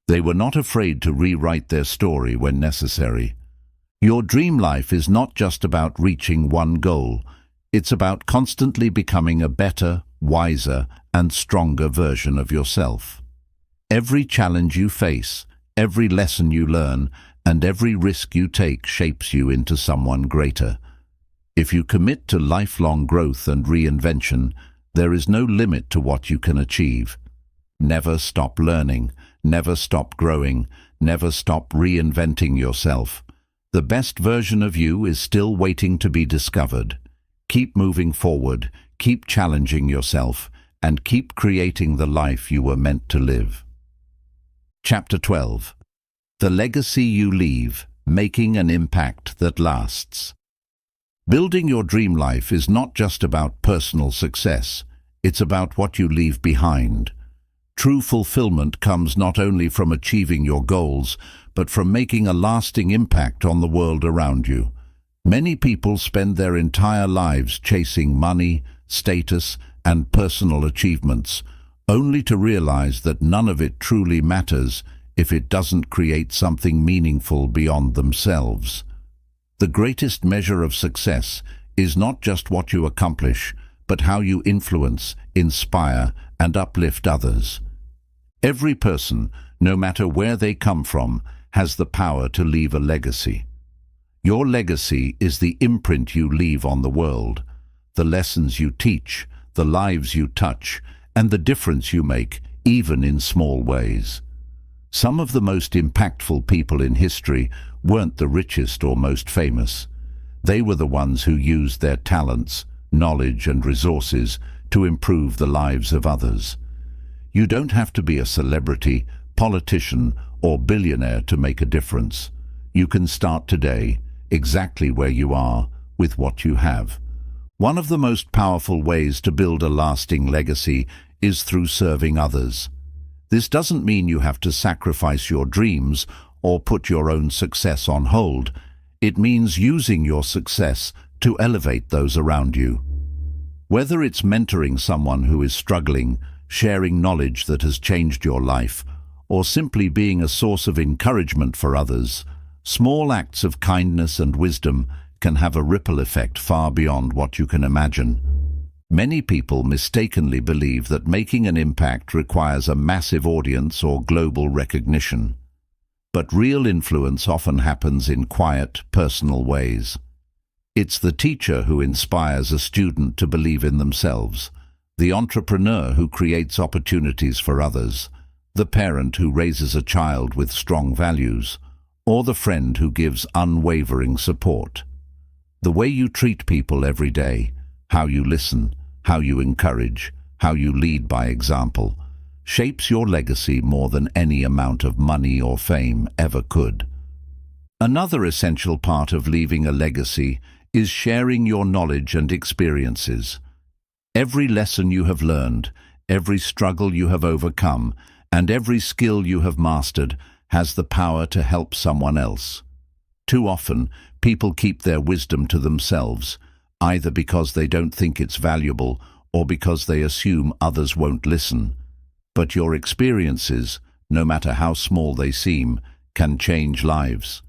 They were not afraid to rewrite their story when necessary. Your dream life is not just about reaching one goal. It's about constantly becoming a better, wiser, and stronger version of yourself. Every challenge you face, every lesson you learn, and every risk you take shapes you into someone greater. If you commit to lifelong growth and reinvention, there is no limit to what you can achieve. Never stop learning, never stop growing, never stop reinventing yourself. The best version of you is still waiting to be discovered. Keep moving forward, keep challenging yourself, and keep creating the life you were meant to live. Chapter 12. The Legacy You Leave, Making an Impact That Lasts. Building your dream life is not just about personal success, it's about what you leave behind. True fulfillment comes not only from achieving your goals, but from making a lasting impact on the world around you. Many people spend their entire lives chasing money, status, and personal achievements, only to realize that none of it truly matters if it doesn't create something meaningful beyond themselves. The greatest measure of success is not just what you accomplish, but how you influence, inspire, and uplift others. Every person, no matter where they come from, has the power to leave a legacy. Your legacy is the imprint you leave on the world, the lessons you teach, the lives you touch, and the difference you make, even in small ways. Some of the most impactful people in history weren't the richest or most famous. They were the ones who used their talents, knowledge, and resources to improve the lives of others. You don't have to be a celebrity, politician, or billionaire to make a difference. You can start today, exactly where you are, with what you have. One of the most powerful ways to build a lasting legacy is through serving others. This doesn't mean you have to sacrifice your dreams or put your own success on hold. It means using your success to elevate those around you. Whether it's mentoring someone who is struggling, sharing knowledge that has changed your life, or simply being a source of encouragement for others, small acts of kindness and wisdom can have a ripple effect far beyond what you can imagine. Many people mistakenly believe that making an impact requires a massive audience or global recognition. But real influence often happens in quiet, personal ways. It's the teacher who inspires a student to believe in themselves, the entrepreneur who creates opportunities for others, the parent who raises a child with strong values, or the friend who gives unwavering support. The way you treat people every day, how you listen, how you encourage, how you lead by example, shapes your legacy more than any amount of money or fame ever could. Another essential part of leaving a legacy is sharing your knowledge and experiences. Every lesson you have learned, every struggle you have overcome, and every skill you have mastered has the power to help someone else. Too often, people keep their wisdom to themselves, either because they don't think it's valuable or because they assume others won't listen. But your experiences, no matter how small they seem, can change lives.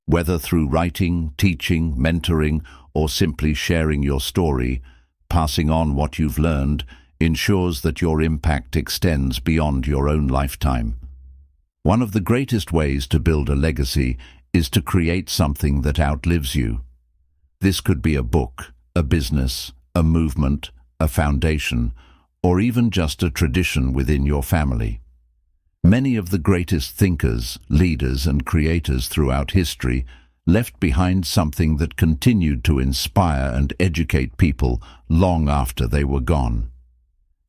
Whether through writing, teaching, mentoring, or simply sharing your story, passing on what you've learned ensures that your impact extends beyond your own lifetime. One of the greatest ways to build a legacy is to create something that outlives you. This could be a book, a business, a movement, a foundation, or even just a tradition within your family. Many of the greatest thinkers, leaders, and creators throughout history left behind something that continued to inspire and educate people long after they were gone.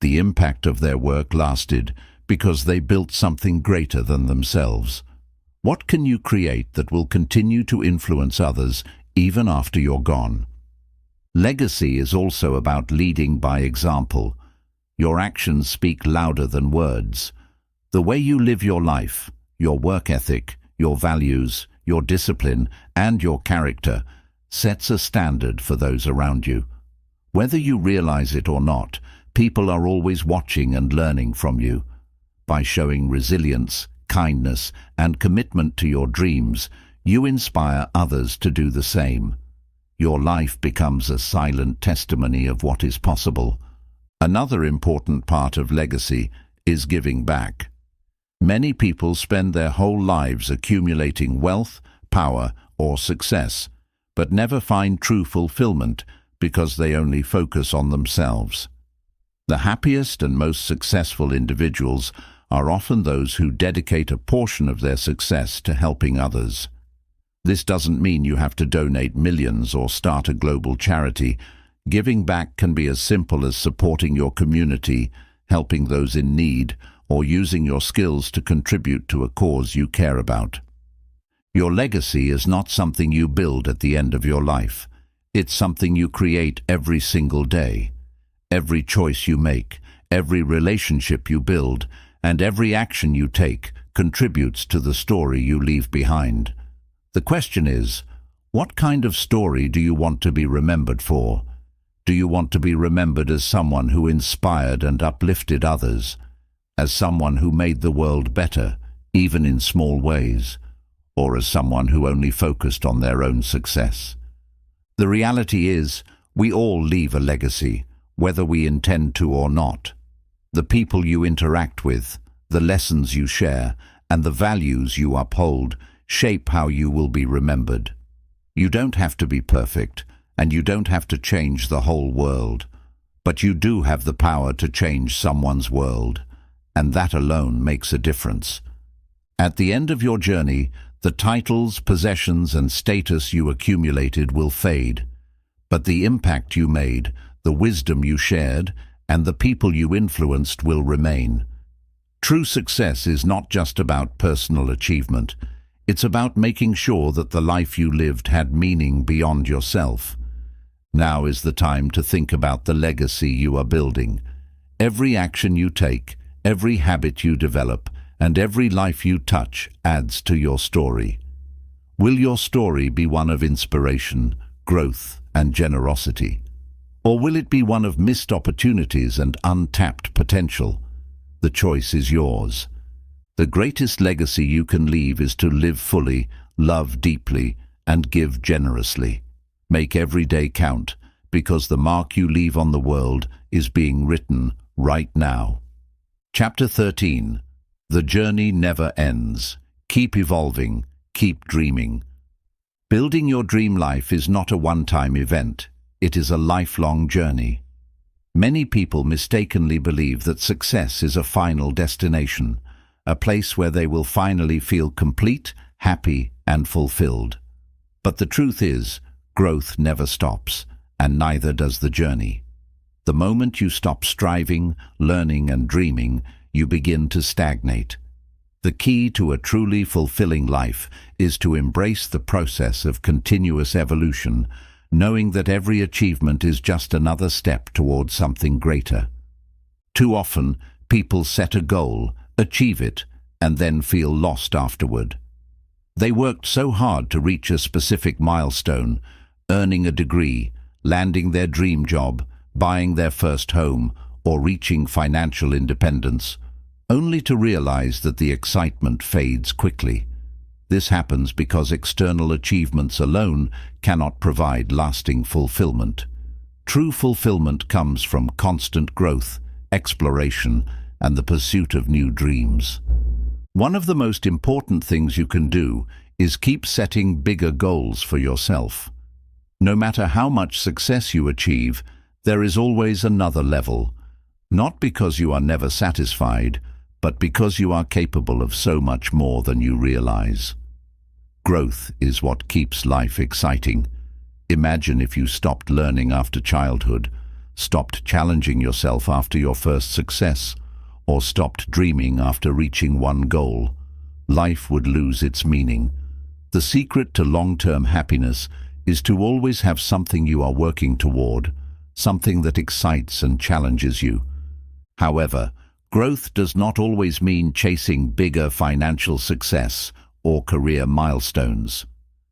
The impact of their work lasted because they built something greater than themselves. What can you create that will continue to influence others even after you're gone? Legacy is also about leading by example. Your actions speak louder than words. The way you live your life, your work ethic, your values, your discipline, and your character sets a standard for those around you. Whether you realize it or not, people are always watching and learning from you. By showing resilience, kindness, and commitment to your dreams, you inspire others to do the same. Your life becomes a silent testimony of what is possible. Another important part of legacy is giving back. Many people spend their whole lives accumulating wealth, power, or success, but never find true fulfillment because they only focus on themselves. The happiest and most successful individuals are often those who dedicate a portion of their success to helping others. This doesn't mean you have to donate millions or start a global charity. Giving back can be as simple as supporting your community, helping those in need, or using your skills to contribute to a cause you care about. Your legacy is not something you build at the end of your life. It's something you create every single day. Every choice you make, every relationship you build, and every action you take contributes to the story you leave behind. The question is, what kind of story do you want to be remembered for? Do you want to be remembered as someone who inspired and uplifted others? As someone who made the world better, even in small ways? Or as someone who only focused on their own success? The reality is, we all leave a legacy, whether we intend to or not. The people you interact with, the lessons you share, and the values you uphold shape how you will be remembered. You don't have to be perfect, and you don't have to change the whole world, but you do have the power to change someone's world, and that alone makes a difference. At the end of your journey, the titles, possessions, and status you accumulated will fade, but the impact you made, the wisdom you shared, and the people you influenced will remain. True success is not just about personal achievement. It's about making sure that the life you lived had meaning beyond yourself. Now is the time to think about the legacy you are building. Every action you take, every habit you develop, and every life you touch adds to your story. Will your story be one of inspiration, growth, and generosity? Or will it be one of missed opportunities and untapped potential? The choice is yours. The greatest legacy you can leave is to live fully, love deeply, and give generously. Make every day count, because the mark you leave on the world is being written right now. Chapter 13. The journey never ends. Keep evolving, keep dreaming. Building your dream life is not a one-time event. It is a lifelong journey. Many people mistakenly believe that success is a final destination, a place where they will finally feel complete, happy, and fulfilled. But the truth is, growth never stops, and neither does the journey. The moment you stop striving, learning, and dreaming, you begin to stagnate. The key to a truly fulfilling life is to embrace the process of continuous evolution, knowing that every achievement is just another step towards something greater. Too often, people set a goal, achieve it, and then feel lost afterward. They worked so hard to reach a specific milestone, earning a degree, landing their dream job, buying their first home, or reaching financial independence, only to realize that the excitement fades quickly. This happens because external achievements alone cannot provide lasting fulfillment. True fulfillment comes from constant growth, exploration, and the pursuit of new dreams. One of the most important things you can do is keep setting bigger goals for yourself. No matter how much success you achieve, there is always another level, not because you are never satisfied, but because you are capable of so much more than you realize. Growth is what keeps life exciting. Imagine if you stopped learning after childhood, stopped challenging yourself after your first success, or stopped dreaming after reaching one goal. Life would lose its meaning. The secret to long-term happiness is to always have something you are working toward, something that excites and challenges you. However, growth does not always mean chasing bigger financial success or career milestones.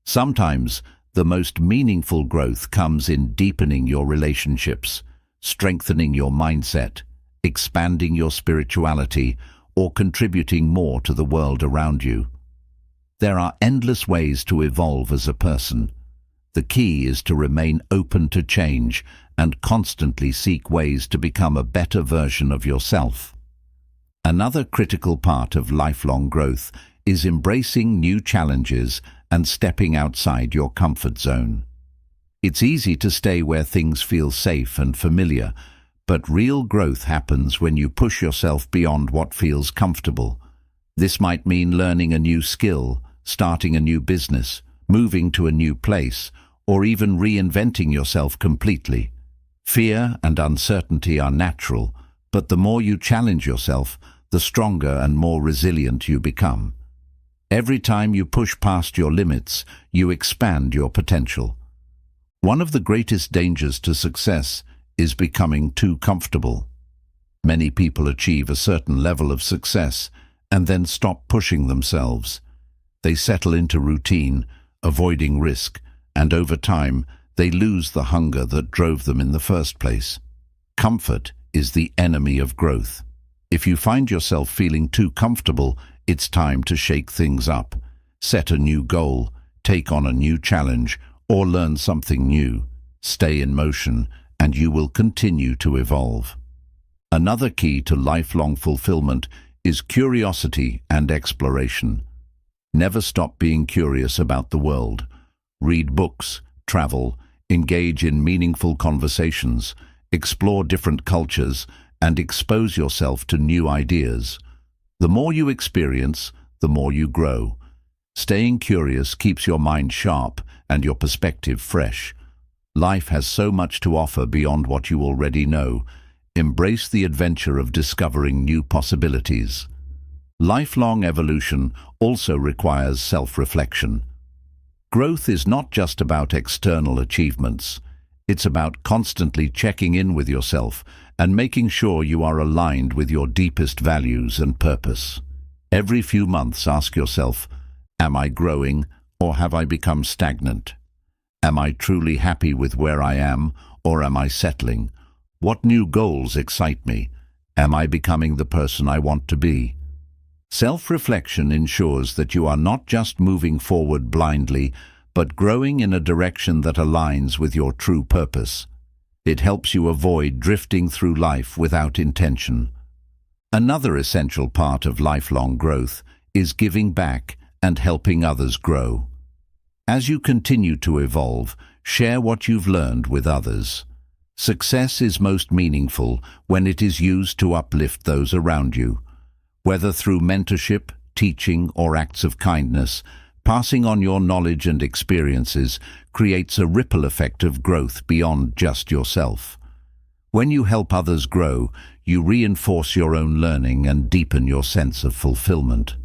Sometimes, the most meaningful growth comes in deepening your relationships, strengthening your mindset, expanding your spirituality, or contributing more to the world around you. There are endless ways to evolve as a person. The key is to remain open to change and constantly seek ways to become a better version of yourself. Another critical part of lifelong growth is embracing new challenges and stepping outside your comfort zone. It's easy to stay where things feel safe and familiar, but real growth happens when you push yourself beyond what feels comfortable. This might mean learning a new skill, starting a new business, moving to a new place, or even reinventing yourself completely. Fear and uncertainty are natural, but the more you challenge yourself, the stronger and more resilient you become. Every time you push past your limits, you expand your potential. One of the greatest dangers to success is becoming too comfortable. Many people achieve a certain level of success and then stop pushing themselves. They settle into routine, avoiding risk, and over time, they lose the hunger that drove them in the first place. Comfort is the enemy of growth. If you find yourself feeling too comfortable, it's time to shake things up. Set a new goal, take on a new challenge, or learn something new. Stay in motion, and you will continue to evolve. Another key to lifelong fulfillment is curiosity and exploration. Never stop being curious about the world. Read books, travel, engage in meaningful conversations, explore different cultures, and expose yourself to new ideas. The more you experience, the more you grow. Staying curious keeps your mind sharp and your perspective fresh. Life has so much to offer beyond what you already know. Embrace the adventure of discovering new possibilities. Lifelong evolution also requires self-reflection. Growth is not just about external achievements. It's about constantly checking in with yourself and making sure you are aligned with your deepest values and purpose. Every few months, ask yourself, am I growing or have I become stagnant? Am I truly happy with where I am, or am I settling? What new goals excite me? Am I becoming the person I want to be? Self-reflection ensures that you are not just moving forward blindly, but growing in a direction that aligns with your true purpose. It helps you avoid drifting through life without intention. Another essential part of lifelong growth is giving back and helping others grow. As you continue to evolve, share what you've learned with others. Success is most meaningful when it is used to uplift those around you. Whether through mentorship, teaching, or acts of kindness, passing on your knowledge and experiences creates a ripple effect of growth beyond just yourself. When you help others grow, you reinforce your own learning and deepen your sense of fulfillment.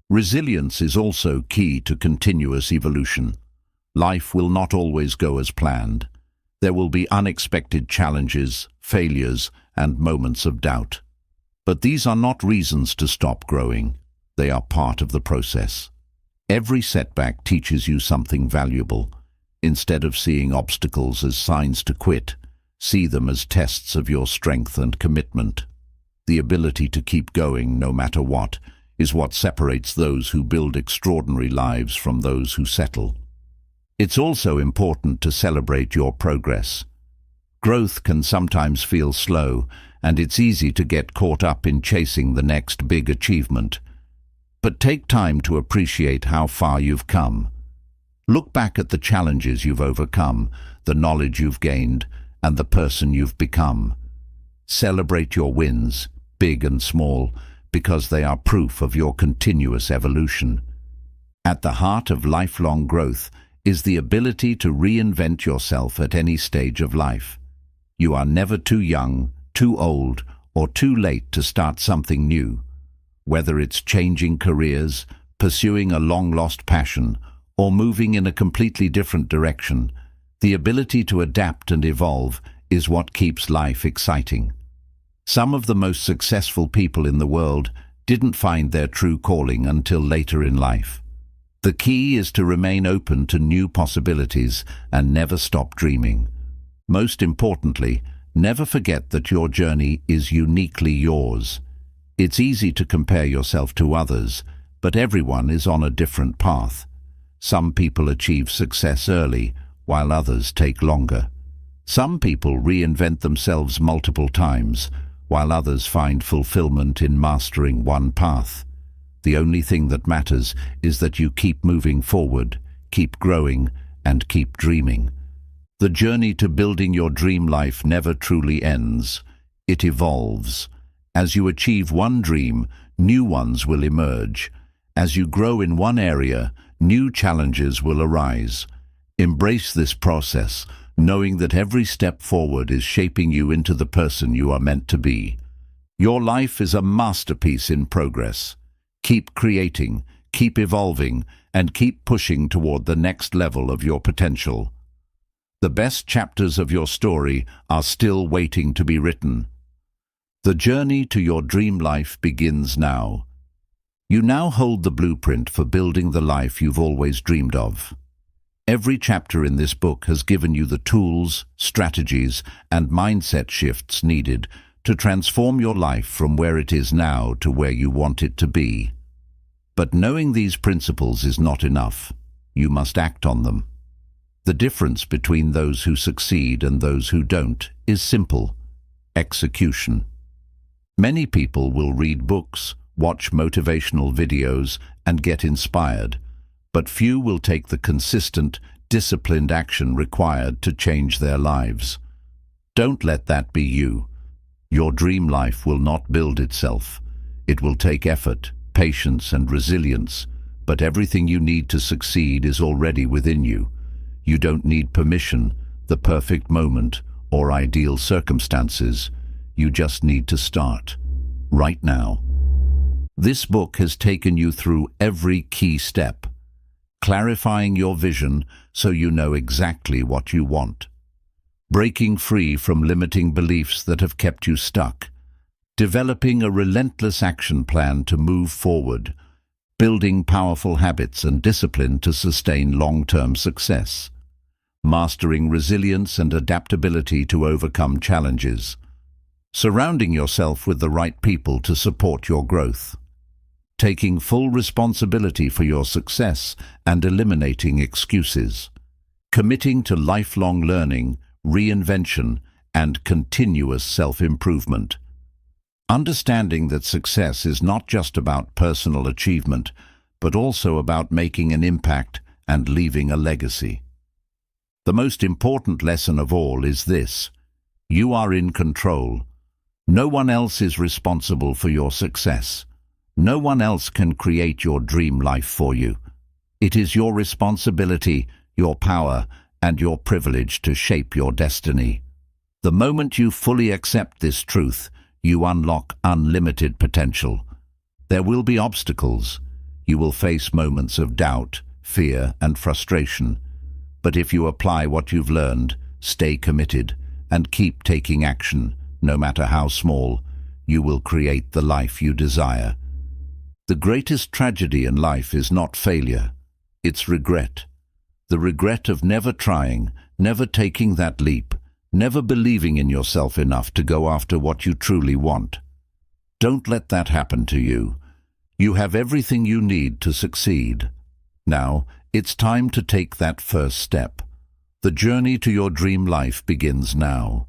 Resilience is also key to continuous evolution. Life will not always go as planned. There will be unexpected challenges, failures, and moments of doubt. But these are not reasons to stop growing. They are part of the process. Every setback teaches you something valuable. Instead of seeing obstacles as signs to quit, see them as tests of your strength and commitment. The ability to keep going no matter what is what separates those who build extraordinary lives from those who settle. It's also important to celebrate your progress. Growth can sometimes feel slow, and it's easy to get caught up in chasing the next big achievement. But take time to appreciate how far you've come. Look back at the challenges you've overcome, the knowledge you've gained, and the person you've become. Celebrate your wins, big and small, because they are proof of your continuous evolution. At the heart of lifelong growth is the ability to reinvent yourself at any stage of life. You are never too young, too old, or too late to start something new. Whether it's changing careers, pursuing a long-lost passion, or moving in a completely different direction, the ability to adapt and evolve is what keeps life exciting. Some of the most successful people in the world didn't find their true calling until later in life. The key is to remain open to new possibilities and never stop dreaming. Most importantly, never forget that your journey is uniquely yours. It's easy to compare yourself to others, but everyone is on a different path. Some people achieve success early, while others take longer. Some people reinvent themselves multiple times, while others find fulfillment in mastering one path. The only thing that matters is that you keep moving forward, keep growing, and keep dreaming. The journey to building your dream life never truly ends. It evolves. As you achieve one dream, new ones will emerge. As you grow in one area, new challenges will arise. Embrace this process, knowing that every step forward is shaping you into the person you are meant to be. Your life is a masterpiece in progress. Keep creating, keep evolving, and keep pushing toward the next level of your potential. The best chapters of your story are still waiting to be written. The journey to your dream life begins now. You now hold the blueprint for building the life you've always dreamed of. Every chapter in this book has given you the tools, strategies, and mindset shifts needed to transform your life from where it is now to where you want it to be. But knowing these principles is not enough. You must act on them. The difference between those who succeed and those who don't is simple: execution. Many people will read books, watch motivational videos, and get inspired, but few will take the consistent, disciplined action required to change their lives. Don't let that be you. Your dream life will not build itself. It will take effort, patience, and resilience, but everything you need to succeed is already within you. You don't need permission, the perfect moment, or ideal circumstances. You just need to start, right now. This book has taken you through every key step, clarifying your vision so you know exactly what you want, breaking free from limiting beliefs that have kept you stuck, developing a relentless action plan to move forward, building powerful habits and discipline to sustain long-term success, mastering resilience and adaptability to overcome challenges, surrounding yourself with the right people to support your growth, taking full responsibility for your success and eliminating excuses, committing to lifelong learning, reinvention, and continuous self-improvement. Understanding that success is not just about personal achievement, but also about making an impact and leaving a legacy. The most important lesson of all is this: you are in control. No one else is responsible for your success. No one else can create your dream life for you. It is your responsibility, your power, and your privilege to shape your destiny. The moment you fully accept this truth, you unlock unlimited potential. There will be obstacles. You will face moments of doubt, fear, and frustration. But if you apply what you've learned, stay committed, and keep taking action, no matter how small, you will create the life you desire. The greatest tragedy in life is not failure, it's regret. The regret of never trying, never taking that leap, never believing in yourself enough to go after what you truly want. Don't let that happen to you. You have everything you need to succeed. Now, it's time to take that first step. The journey to your dream life begins now.